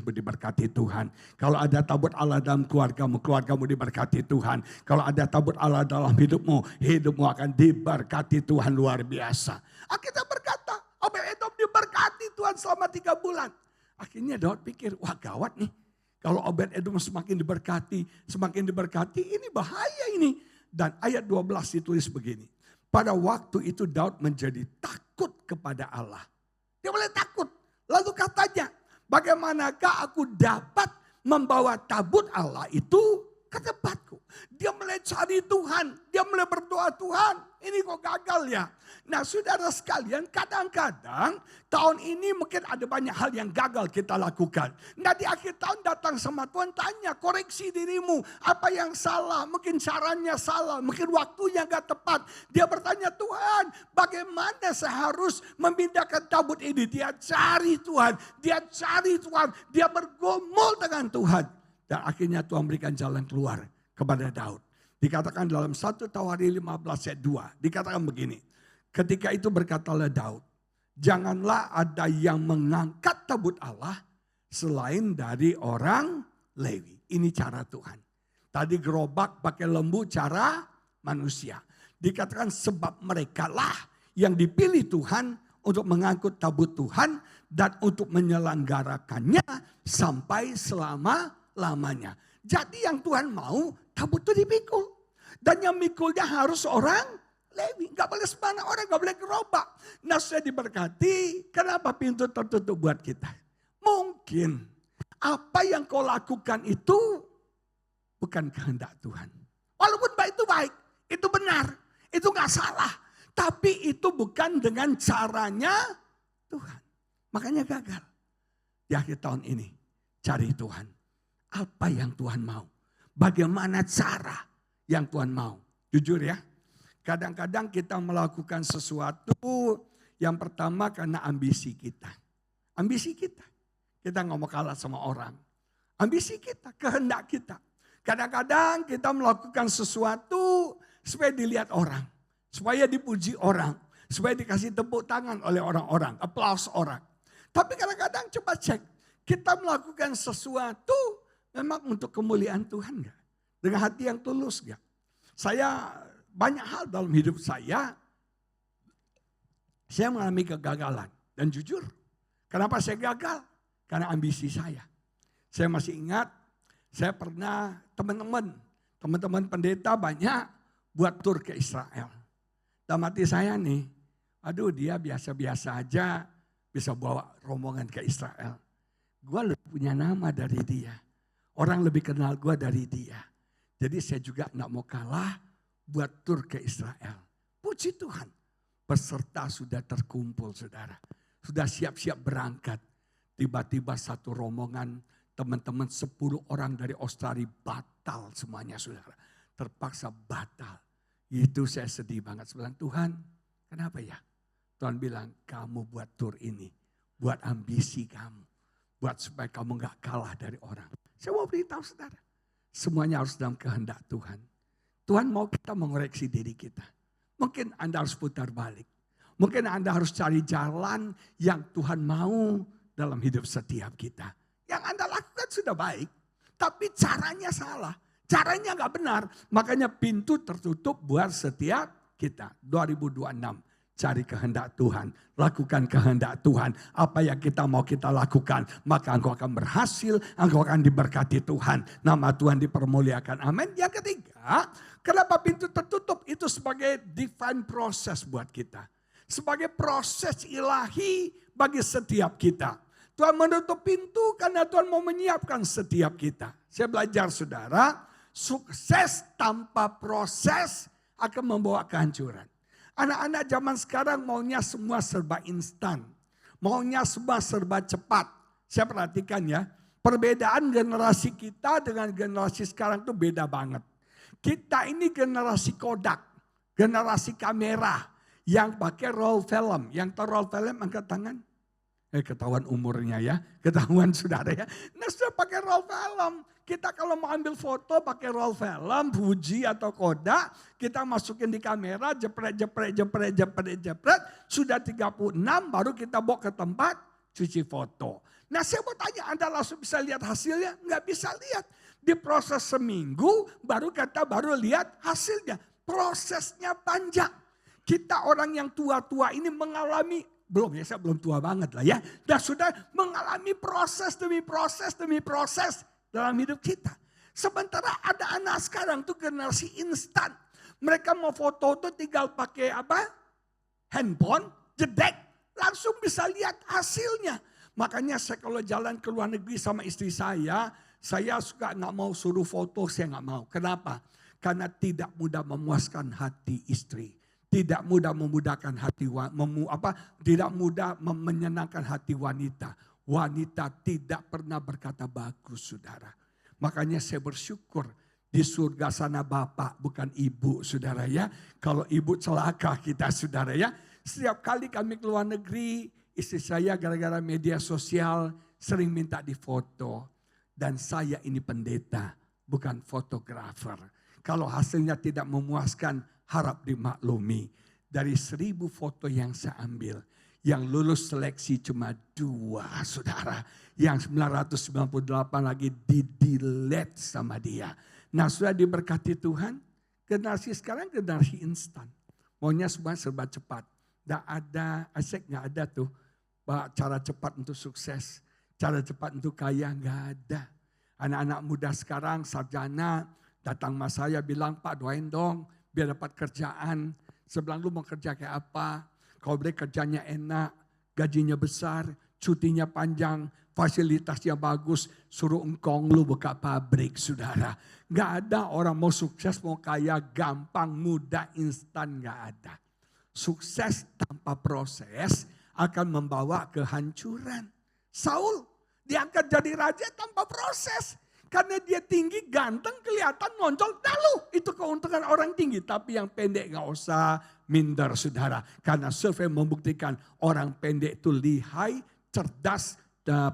diberkati Tuhan. Kalau ada tabut Allah dalam keluargamu diberkati Tuhan. Kalau ada tabut Allah dalam hidupmu akan diberkati Tuhan luar biasa. Alkitab berkata Obed-Edom diberkati Tuhan selama 3 bulan. Akhirnya Daud pikir, wah gawat nih. Kalau Obed-Edom semakin diberkati, ini bahaya ini. Dan ayat 12 ditulis begini. Pada waktu itu Daud menjadi takut kepada Allah. Dia mulai takut. Lalu katanya, bagaimanakah aku dapat membawa tabut Allah itu ke tempatku? Dia mulai cari Tuhan. Dia mulai berdoa, Tuhan ini kok gagal ya. Nah saudara sekalian, kadang-kadang tahun ini mungkin ada banyak hal yang gagal kita lakukan. Nah di akhir tahun datang sama Tuhan, tanya, koreksi dirimu. Apa yang salah? Mungkin caranya salah, mungkin waktunya gak tepat. Dia bertanya, Tuhan bagaimana saya harus memindahkan tabut ini? Dia cari Tuhan, dia bergumul dengan Tuhan. Dan akhirnya Tuhan berikan jalan keluar kepada Daud. Dikatakan dalam 1 Tawari 15 ayat 2, dikatakan begini. Ketika itu berkatalah Daud, janganlah ada yang mengangkat tabut Allah selain dari orang Lewi. Ini cara Tuhan. Tadi gerobak pakai lembu, cara manusia. Dikatakan sebab merekalah yang dipilih Tuhan untuk mengangkut tabut Tuhan dan untuk menyelenggarakannya sampai selama-lamanya. Jadi yang Tuhan mau tabut itu dipikul. Dan yang mikulnya harus orang Lewi. Gak boleh sembarang orang, gak boleh gerobak. Nah sudah diberkati, kenapa pintu tertutup buat kita? Mungkin apa yang kau lakukan itu bukan kehendak Tuhan. Walaupun itu baik, itu benar, itu gak salah. Tapi itu bukan dengan caranya Tuhan. Makanya gagal. Di akhir tahun ini, cari Tuhan. Apa yang Tuhan mau? Bagaimana cara yang Tuhan mau? Jujur ya, kadang-kadang kita melakukan sesuatu yang pertama karena ambisi kita. Ambisi kita. Kita nggak mau kalah sama orang. Ambisi kita, kehendak kita. Kadang-kadang kita melakukan sesuatu supaya dilihat orang. Supaya dipuji orang. Supaya dikasih tepuk tangan oleh orang-orang. Aplaus orang. Tapi kadang-kadang coba cek. Kita melakukan sesuatu memang untuk kemuliaan Tuhan gak? Dengan hati yang tulus gak? Saya banyak hal dalam hidup saya mengalami kegagalan. Dan jujur, kenapa saya gagal? Karena ambisi saya. Saya masih ingat, saya pernah teman-teman pendeta banyak buat tur ke Israel. Dalam hati saya nih, aduh dia biasa-biasa aja bisa bawa rombongan ke Israel. Gue lebih punya nama dari dia. Orang lebih kenal gue dari dia. Jadi saya juga gak mau kalah buat tur ke Israel. Puji Tuhan. Peserta sudah terkumpul saudara. Sudah siap-siap berangkat. Tiba-tiba satu rombongan teman-teman 10 orang dari Australia batal semuanya saudara. Terpaksa batal. Itu saya sedih banget. Saya bilang, Tuhan kenapa ya? Tuhan bilang kamu buat tur ini. Buat ambisi kamu. Buat supaya kamu gak kalah dari orang. Saya mau beritahu saudara. Semuanya harus dalam kehendak Tuhan. Tuhan mau kita mengoreksi diri kita. Mungkin Anda harus putar balik. Mungkin Anda harus cari jalan yang Tuhan mau dalam hidup setiap kita. Yang Anda lakukan sudah baik. Tapi caranya salah. Caranya gak benar. Makanya pintu tertutup buat setiap kita. 2026. Cari kehendak Tuhan, lakukan kehendak Tuhan. Apa yang kita mau kita lakukan, maka engkau akan berhasil, engkau akan diberkati Tuhan. Nama Tuhan dipermuliakan. Amin. Yang ketiga, kenapa pintu tertutup? Itu sebagai divine process buat kita. Sebagai proses ilahi bagi setiap kita. Tuhan menutup pintu karena Tuhan mau menyiapkan setiap kita. Saya belajar saudara, sukses tanpa proses akan membawa kehancuran. Anak-anak zaman sekarang maunya semua serba instan. Maunya semua serba cepat. Saya perhatikan ya, perbedaan generasi kita dengan generasi sekarang itu beda banget. Kita ini generasi Kodak, generasi kamera yang pakai roll film. Yang tahu roll film angkat tangan. Ketahuan umurnya ya, ketahuan saudara ya. Nah sudah pakai roll film. Kita kalau mau ambil foto pakai roll film, Fuji atau Kodak, kita masukin di kamera, jepret. Sudah 36 baru kita bawa ke tempat cuci foto. Nah saya mau tanya, Anda langsung bisa lihat hasilnya? Nggak bisa lihat. Di proses seminggu baru lihat hasilnya. Prosesnya panjang. Kita orang yang tua-tua ini mengalami, saya belum tua banget lah ya. Dan sudah mengalami proses demi proses dalam hidup kita. Sementara ada anak sekarang tuh generasi instan. Mereka mau foto tuh tinggal pakai handphone, jedek, langsung bisa lihat hasilnya. Makanya saya kalau jalan ke luar negeri sama istri saya suka nggak mau suruh foto, saya nggak mau. Kenapa? Karena tidak mudah memuaskan hati istri. Tidak mudah memudahkan hati, tidak mudah menyenangkan hati wanita. Wanita tidak pernah berkata bagus, saudara. Makanya saya bersyukur di surga sana bapak bukan ibu, saudara ya. Kalau ibu celaka kita, saudara ya. Setiap kali kami keluar negeri, istri saya gara-gara media sosial sering minta difoto. Dan saya ini pendeta, bukan fotografer. Kalau hasilnya tidak memuaskan, harap dimaklumi. Dari 1000 foto yang saya ambil, yang lulus seleksi cuma 2, saudara. Yang 998 lagi di-delete sama dia. Nah sudah diberkati Tuhan, generasi sekarang generasi instan. Maunya semua serba cepat. Nggak ada tuh cara cepat untuk sukses. Cara cepat untuk kaya, nggak ada. Anak-anak muda sekarang sarjana datang sama saya bilang, Pak doain dong biar dapat kerjaan. Sebelah lu mau kerja kayak apa? Kalau boleh kerjanya enak, gajinya besar, cutinya panjang, fasilitasnya bagus, suruh engkong lu buka pabrik, saudara. Gak ada orang mau sukses, mau kaya, gampang, mudah, instan, gak ada. Sukses tanpa proses akan membawa kehancuran. Saul diangkat jadi raja tanpa proses. Karena dia tinggi, ganteng, kelihatan, nonjol, lalu itu keuntungan orang tinggi. Tapi yang pendek gak usah minder, saudara. Karena survei membuktikan orang pendek itu lihai, cerdas,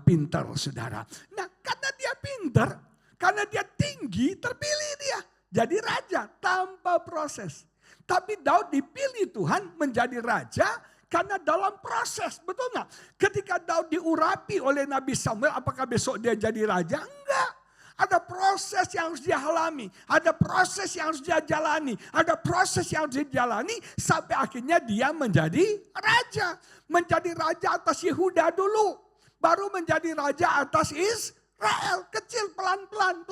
pintar, saudara. Nah karena dia pintar, karena dia tinggi, terpilih dia. Jadi raja tanpa proses. Tapi Daud dipilih Tuhan menjadi raja karena dalam proses, betul gak? Ketika Daud diurapi oleh Nabi Samuel, apakah besok dia jadi raja? Enggak. Ada proses yang harus dia alami. Ada proses yang harus dia jalani. Ada proses yang harus dia jalani sampai akhirnya dia menjadi raja. Menjadi raja atas Yehuda dulu. Baru menjadi raja atas Israel. Kecil pelan-pelan.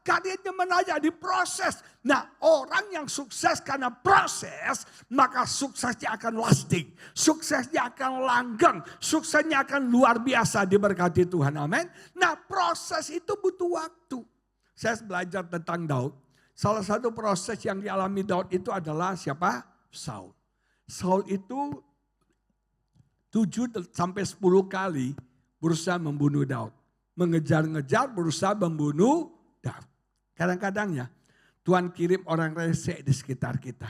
Karirnya menajak di proses. Nah orang yang sukses karena proses, maka suksesnya akan lasting. Suksesnya akan langgeng. Suksesnya akan luar biasa diberkati Tuhan. Amin. Nah proses itu butuh waktu. Saya belajar tentang Daud. Salah satu proses yang dialami Daud itu adalah siapa? Saul. Saul itu 7 sampai 10 kali berusaha membunuh Daud. Mengejar-ngejar berusaha membunuh Daud. Kadang-kadang ya Tuhan kirim orang rese di sekitar kita.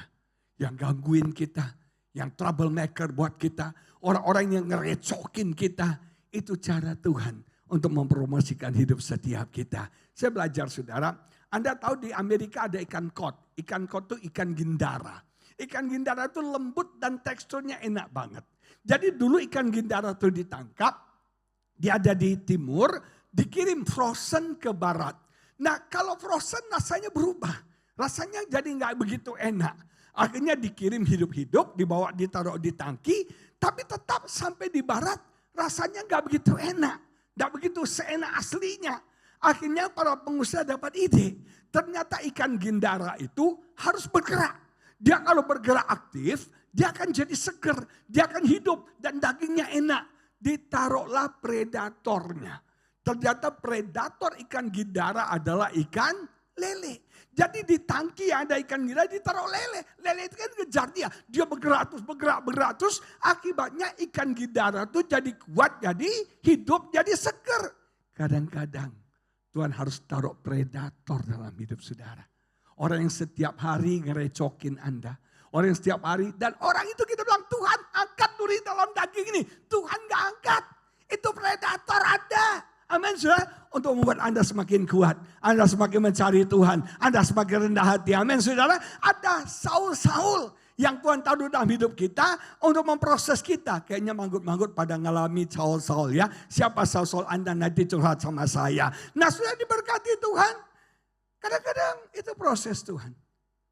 Yang gangguin kita. Yang troublemaker buat kita. Orang-orang yang ngerecokin kita. Itu cara Tuhan untuk mempromosikan hidup setiap kita. Saya belajar saudara. Anda tahu di Amerika ada ikan kod. Ikan kod itu ikan gindara. Ikan gindara itu lembut dan teksturnya enak banget. Jadi dulu ikan gindara itu ditangkap. Dia ada di timur. Dikirim frozen ke barat. Nah kalau frozen rasanya berubah. Rasanya jadi nggak begitu enak. Akhirnya dikirim hidup-hidup, dibawa ditaruh di tangki, tapi tetap sampai di barat rasanya gak begitu enak. Gak begitu seenak aslinya. Akhirnya para pengusaha dapat ide. Ternyata ikan gindara itu harus bergerak. Dia kalau bergerak aktif, dia akan jadi seger. Dia akan hidup dan dagingnya enak. Ditaruhlah predatornya. Ternyata predator ikan gindara adalah ikan lele. Jadi di tangki ada ikan gindara ditaruh lele. Lele itu kan ngejar dia. Dia bergerak terus. Akibatnya ikan gindara itu jadi kuat, jadi hidup, jadi seger. Kadang-kadang Tuhan harus taruh predator dalam hidup saudara. Orang yang setiap hari ngerecokin Anda. Orang yang setiap hari, dan orang itu kita bilang, Tuhan angkat duri dalam daging ini. Tuhan gak angkat. Itu predator Anda. Amin saudara. Untuk membuat Anda semakin kuat. Anda semakin mencari Tuhan. Anda semakin rendah hati. Amin saudara. Ada Saul-Saul yang Tuhan taruh dalam hidup kita untuk memproses kita. Kayaknya manggut-manggut pada ngalami Saul-Saul ya. Siapa Saul-Saul Anda nanti curhat sama saya. Nah sudah diberkati Tuhan. Kadang-kadang itu proses Tuhan.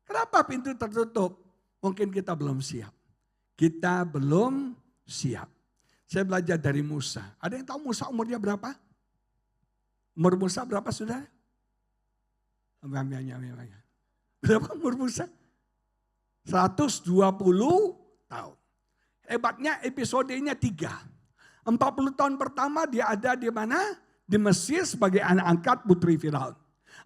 Kenapa pintu tertutup? Mungkin kita belum siap. Kita belum siap. Saya belajar dari Musa. Ada yang tahu Musa umurnya berapa? Umur Musa berapa saudara? Berapa umur Musa? 120 tahun. Hebatnya episodenya 3. 40 tahun pertama dia ada di mana? Di Mesir sebagai anak angkat putri Firaun.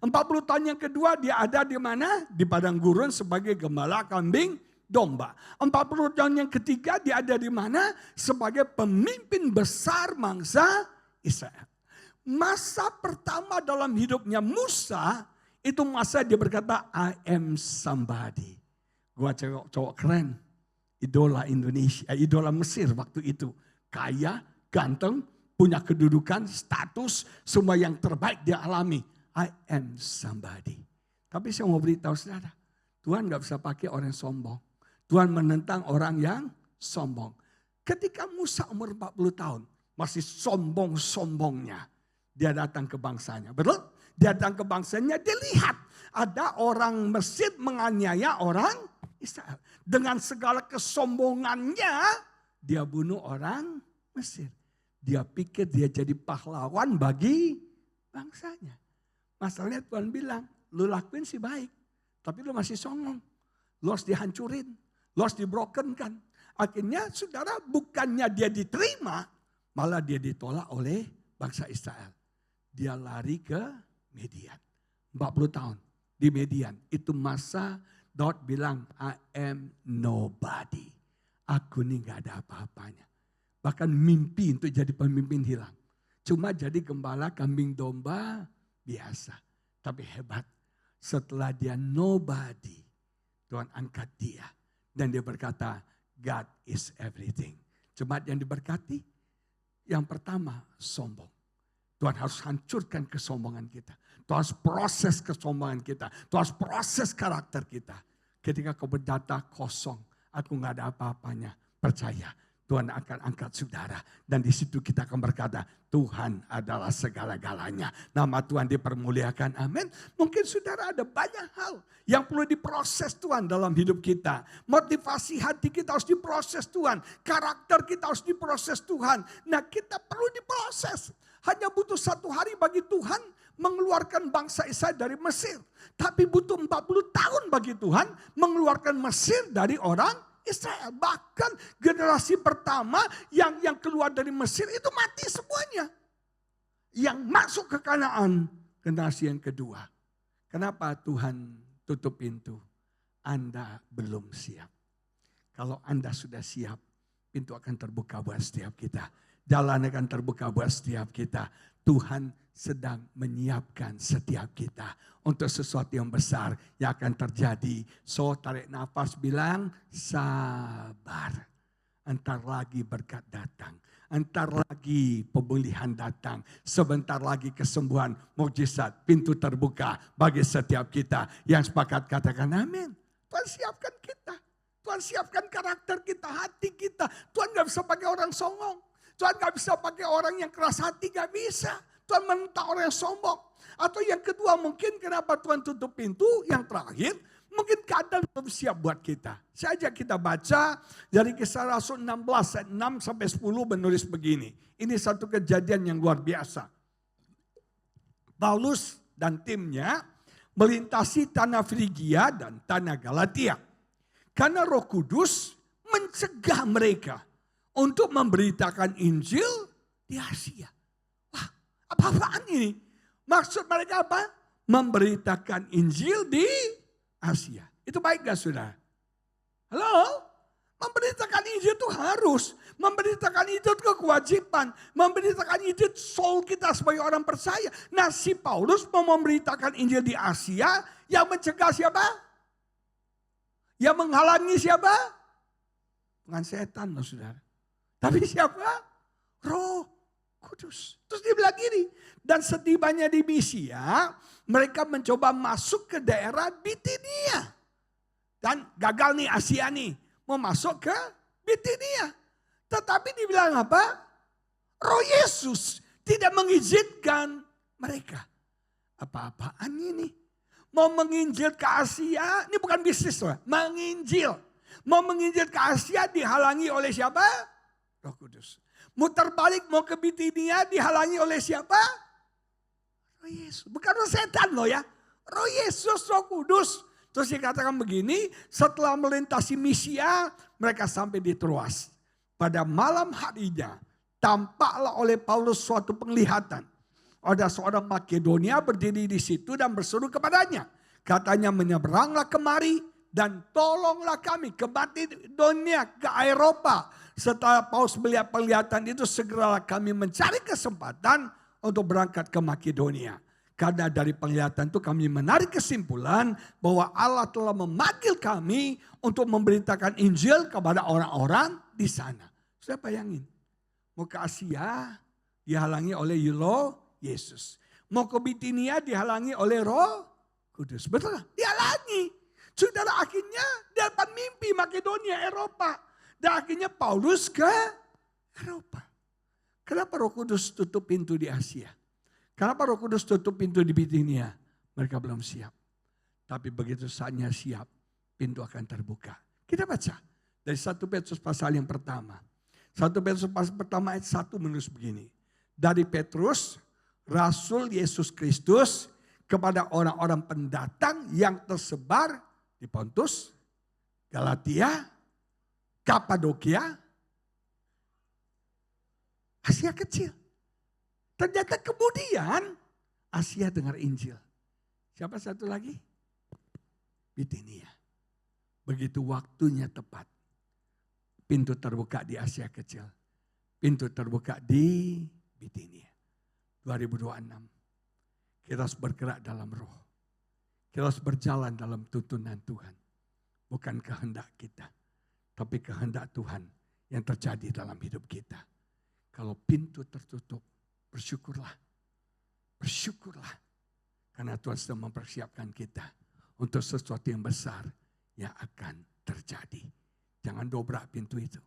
40 tahun yang kedua dia ada di mana? Di padang gurun sebagai gembala kambing domba. 40 tahun yang ketiga dia ada di mana? Sebagai pemimpin besar bangsa Israel. Masa pertama dalam hidupnya Musa, itu masa dia berkata, I am somebody. Gua cowok keren, idola Indonesia, idola Mesir waktu itu. Kaya, ganteng, punya kedudukan, status, semua yang terbaik dia alami. I am somebody. Tapi saya mau beritahu saudara, Tuhan gak bisa pakai orang sombong. Tuhan menentang orang yang sombong. Ketika Musa umur 40 tahun, masih sombong-sombongnya. Dia datang ke bangsanya, betul? Dia datang ke bangsanya, dia lihat ada orang Mesir menganiaya orang Israel. Dengan segala kesombongannya, dia bunuh orang Mesir. Dia pikir dia jadi pahlawan bagi bangsanya. Masalahnya Tuhan bilang, lu lakuin sih baik, tapi lu masih sombong. Lu harus dihancurin, lu harus dibrokenkan. Akhirnya saudara bukannya dia diterima, malah dia ditolak oleh bangsa Israel. Dia lari ke Midian. 40 tahun di Midian. Itu masa Daud bilang, I am nobody. Aku ini gak ada apa-apanya. Bahkan mimpi untuk jadi pemimpin hilang. Cuma jadi gembala kambing domba biasa. Tapi hebat. Setelah dia nobody, Tuhan angkat dia. Dan dia berkata, God is everything. Cuma yang diberkati, yang pertama sombong. Tuhan harus hancurkan kesombongan kita. Tuhan harus proses kesombongan kita. Tuhan harus proses karakter kita. Ketika kau berdata kosong, aku gak ada apa-apanya. Percaya, Tuhan akan angkat saudara. Dan di situ kita akan berkata, Tuhan adalah segala-galanya. Nama Tuhan dipermuliakan, amin. Mungkin saudara ada banyak hal yang perlu diproses Tuhan dalam hidup kita. Motivasi hati kita harus diproses Tuhan. Karakter kita harus diproses Tuhan. Nah kita perlu diproses. Hanya butuh 1 hari bagi Tuhan mengeluarkan bangsa Israel dari Mesir. Tapi butuh 40 tahun bagi Tuhan mengeluarkan Mesir dari orang Israel. Bahkan generasi pertama yang keluar dari Mesir itu mati semuanya. Yang masuk ke Kanaan, generasi yang kedua. Kenapa Tuhan tutup pintu? Anda belum siap. Kalau Anda sudah siap, pintu akan terbuka buat setiap kita. Jalan akan terbuka buat setiap kita. Tuhan sedang menyiapkan setiap kita untuk sesuatu yang besar yang akan terjadi. So tarik nafas bilang sabar. Entar lagi berkat datang. Entar lagi pemulihan datang. Sebentar lagi kesembuhan, mukjizat, pintu terbuka bagi setiap kita. Yang sepakat katakan amin. Tuhan siapkan kita. Tuhan siapkan karakter kita, hati kita. Tuhan gak bisa pakai orang songong. Tuhan gak bisa pakai orang yang keras hati, gak bisa. Tuhan menentang orang yang sombong. Atau yang kedua mungkin kenapa Tuhan tutup pintu, yang terakhir. Mungkin keadaan belum siap buat kita. Saya ajak kita baca dari Kisah Rasul 16 ayat 6 sampai 10 menulis begini. Ini satu kejadian yang luar biasa. Paulus dan timnya melintasi tanah Frigia dan tanah Galatia. Karena Roh Kudus mencegah mereka untuk memberitakan Injil di Asia. Wah, apa-apaan ini? Maksud mereka apa? Memberitakan Injil di Asia. Itu baik gak saudara? Halo? Memberitakan Injil itu harus. Memberitakan itu kewajiban. Memberitakan itu soul kita sebagai orang percaya. Nah si Paulus mau memberitakan Injil di Asia. Yang mencegah siapa? Yang menghalangi siapa? Bukan setan loh saudara. Tapi siapa? Roh Kudus. Terus dia bilang gini. Dan setibanya di Misia, mereka mencoba masuk ke daerah Bitinia. Dan gagal nih Asia nih. Mau masuk ke Bitinia. Tetapi dibilang apa? Roh Yesus tidak mengizinkan mereka. Apa-apaan ini? Mau menginjil ke Asia, ini bukan bisnis loh. Menginjil. Mau menginjil ke Asia dihalangi oleh siapa? Roh Kudus. Muter balik mau ke Bitinia dihalangi oleh siapa? Roh Yesus. Bukan roh setan loh ya. Roh Yesus, Roh Kudus. Terus dikatakan begini, setelah melintasi Misia, mereka sampai di Troas. Pada malam harinya, tampaklah oleh Paulus suatu penglihatan. Ada seorang Makedonia berdiri di situ dan berseru kepadanya. Katanya, menyeberanglah kemari dan tolonglah kami ke Makedonia, ke Eropa. Setelah Paulus melihat penglihatan itu, segeralah kami mencari kesempatan untuk berangkat ke Makedonia. Karena dari penglihatan itu kami menarik kesimpulan bahwa Allah telah memanggil kami untuk memberitakan Injil kepada orang-orang di sana. Saya bayangin, mau ke Asia dihalangi oleh Yesus. Mau ke Bitinia dihalangi oleh Roh Kudus. Betul, dihalangi. Saudara akhirnya dapat mimpi Makedonia, Eropa. Dan akhirnya Paulus ke Eropa. Kenapa Roh Kudus tutup pintu di Asia? Kenapa Roh Kudus tutup pintu di Bitinia? Mereka belum siap. Tapi begitu saatnya siap, pintu akan terbuka. Kita baca dari 1 Petrus pasal yang pertama. 1 Petrus pasal pertama ayat 1 menulis begini. Dari Petrus, Rasul Yesus Kristus kepada orang-orang pendatang yang tersebar di Pontus, Galatia, Kapadokia, Asia kecil. Ternyata kemudian Asia dengar Injil. Siapa satu lagi? Bitinia. Begitu waktunya tepat. Pintu terbuka di Asia kecil. Pintu terbuka di Bitinia. 2026. Kita harus bergerak dalam roh. Kita harus berjalan dalam tuntunan Tuhan. Bukan kehendak kita. Tapi kehendak Tuhan yang terjadi dalam hidup kita. Kalau pintu tertutup, bersyukurlah. Bersyukurlah. Karena Tuhan sedang mempersiapkan kita untuk sesuatu yang besar yang akan terjadi. Jangan dobrak pintu itu.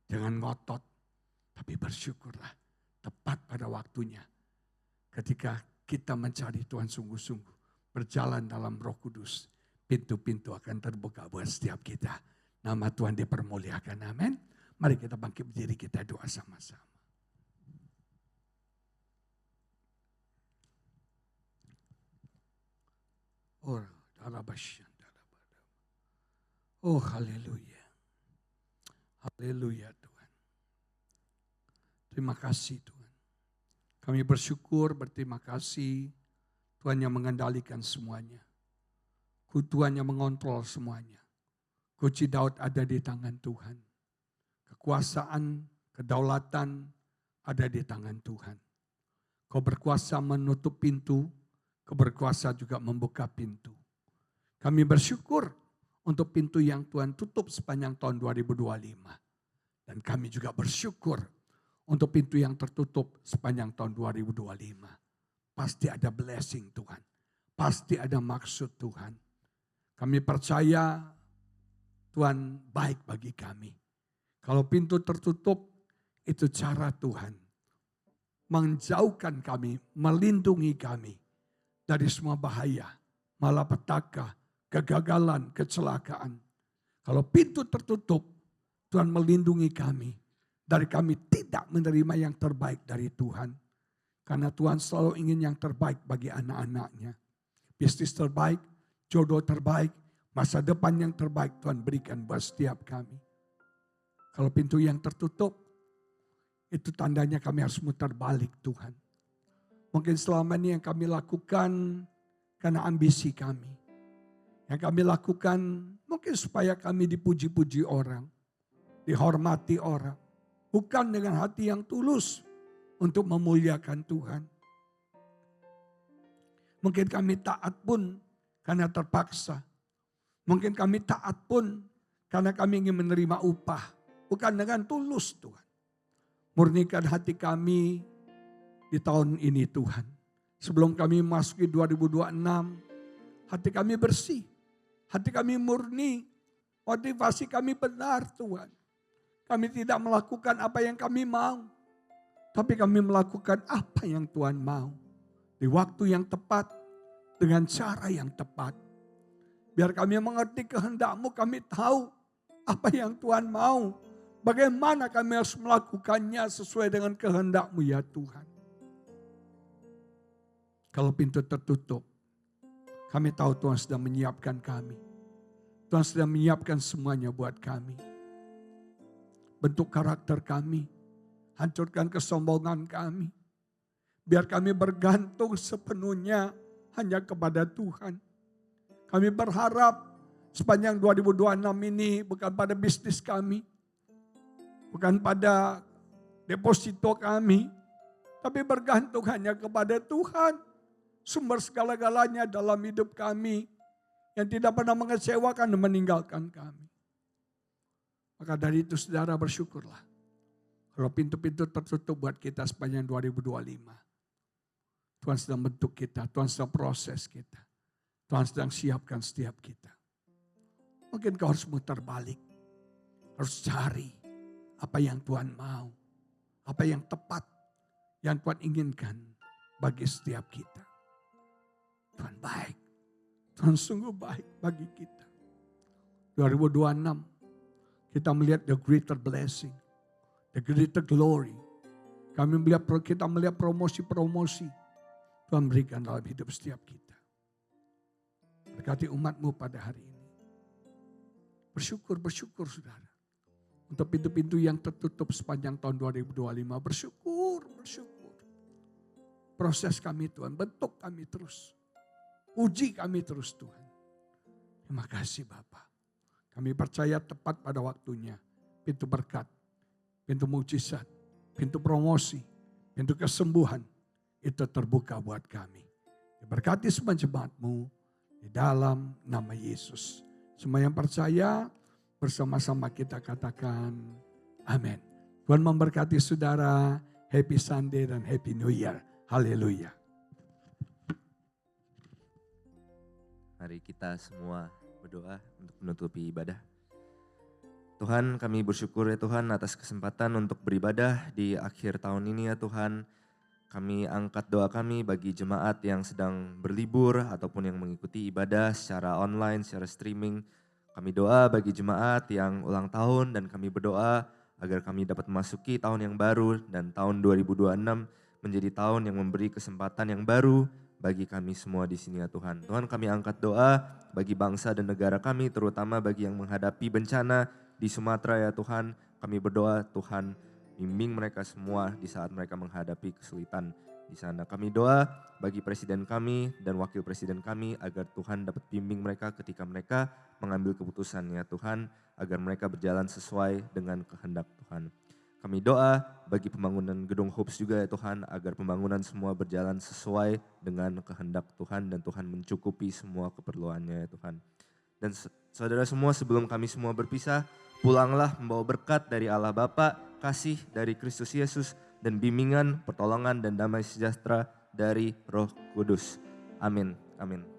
Jangan ngotot. Tapi bersyukurlah. Tepat pada waktunya. Ketika kita mencari Tuhan sungguh-sungguh. Berjalan dalam Roh Kudus. Pintu-pintu akan terbuka buat setiap kita. Nama Tuhan dipermuliakan. Amin. Mari kita bangkit berdiri, kita doa sama-sama. Oh haleluya. Haleluya Tuhan. Terima kasih Tuhan. Kami bersyukur, berterima kasih. Tuhan yang mengendalikan semuanya. Tuhan yang mengontrol semuanya. Kunci Daud ada di tangan Tuhan. Kekuasaan, kedaulatan ada di tangan Tuhan. Kau berkuasa menutup pintu. Kau berkuasa juga membuka pintu. Kami bersyukur untuk pintu yang Tuhan tutup sepanjang tahun 2025. Dan kami juga bersyukur untuk pintu yang tertutup sepanjang tahun 2025. Pasti ada blessing Tuhan. Pasti ada maksud Tuhan. Kami percaya Tuhan baik bagi kami. Kalau pintu tertutup, itu cara Tuhan. Menjauhkan kami, melindungi kami. Dari semua bahaya, malapetaka, kegagalan, kecelakaan. Kalau pintu tertutup, Tuhan melindungi kami dari kami tidak menerima yang terbaik dari Tuhan. Karena Tuhan selalu ingin yang terbaik bagi anak-anaknya. Bisnis terbaik, jodoh terbaik, masa depan yang terbaik Tuhan berikan buat setiap kami. Kalau pintu yang tertutup, itu tandanya kami harus muter balik Tuhan. Mungkin selama ini yang kami lakukan karena ambisi kami. Yang kami lakukan mungkin supaya kami dipuji-puji orang. Dihormati orang. Bukan dengan hati yang tulus untuk memuliakan Tuhan. Mungkin kami taat pun karena terpaksa. Mungkin kami taat pun karena kami ingin menerima upah. Bukan dengan tulus Tuhan. Murnikan hati kami di tahun ini Tuhan. Sebelum kami memasuki 2026, hati kami bersih. Hati kami murni. Motivasi kami benar Tuhan. Kami tidak melakukan apa yang kami mau. Tapi kami melakukan apa yang Tuhan mau. Di waktu yang tepat. Dengan cara yang tepat. Biar kami mengerti kehendak-Mu, kami tahu apa yang Tuhan mau. Bagaimana kami harus melakukannya sesuai dengan kehendak-Mu ya Tuhan. Kalau pintu tertutup, kami tahu Tuhan sedang menyiapkan kami. Tuhan sedang menyiapkan semuanya buat kami. Bentuk karakter kami, hancurkan kesombongan kami. Biar kami bergantung sepenuhnya hanya kepada Tuhan. Kami berharap sepanjang 2026 ini bukan pada bisnis kami, bukan pada deposito kami, tapi bergantung hanya kepada Tuhan. Sumber segala-galanya dalam hidup kami yang tidak pernah mengecewakan dan meninggalkan kami. Maka dari itu saudara bersyukurlah. Kalau pintu-pintu tertutup buat kita sepanjang 2025. Tuhan sedang bentuk kita, Tuhan sedang proses kita. Tuhan sedang siapkan setiap kita. Mungkin kau harus muter balik. Harus cari apa yang Tuhan mau. Apa yang tepat. Yang Tuhan inginkan bagi setiap kita. Tuhan baik. Tuhan sungguh baik bagi kita. 2026 kita melihat the greater blessing. The greater glory. Kita melihat promosi-promosi. Tuhan berikan dalam hidup setiap kita. Berkati umat-Mu pada hari ini. Bersyukur saudara. Untuk pintu-pintu yang tertutup sepanjang tahun 2025. Bersyukur. Proses kami Tuhan, bentuk kami terus. Uji kami terus Tuhan. Terima kasih Bapa. Kami percaya tepat pada waktunya. Pintu berkat, pintu mujizat, pintu promosi, pintu kesembuhan. Itu terbuka buat kami. Berkati semua jemaat-Mu di dalam nama Yesus. Semua yang percaya bersama-sama kita katakan amin. Tuhan memberkati saudara. Happy Sunday dan Happy New Year. Haleluya. Mari kita semua berdoa untuk menutupi ibadah. Tuhan, kami bersyukur ya Tuhan atas kesempatan untuk beribadah di akhir tahun ini ya Tuhan. Kami angkat doa kami bagi jemaat yang sedang berlibur ataupun yang mengikuti ibadah secara online, secara streaming. Kami doa bagi jemaat yang ulang tahun dan kami berdoa agar kami dapat memasuki tahun yang baru dan tahun 2026 menjadi tahun yang memberi kesempatan yang baru bagi kami semua di sini ya Tuhan. Tuhan, kami angkat doa bagi bangsa dan negara kami, terutama bagi yang menghadapi bencana di Sumatera ya Tuhan. Kami berdoa Tuhan bimbing mereka semua di saat mereka menghadapi kesulitan di sana. Kami doa bagi presiden kami dan wakil presiden kami agar Tuhan dapat bimbing mereka ketika mereka mengambil keputusan ya Tuhan, agar mereka berjalan sesuai dengan kehendak Tuhan. Kami doa bagi pembangunan Gedung Hopes juga ya Tuhan, agar pembangunan semua berjalan sesuai dengan kehendak Tuhan dan Tuhan mencukupi semua keperluannya ya Tuhan. Dan saudara semua, sebelum kami semua berpisah, pulanglah membawa berkat dari Allah Bapa, kasih dari Kristus Yesus, dan bimbingan, pertolongan dan damai sejahtera dari Roh Kudus. Amin. Amin.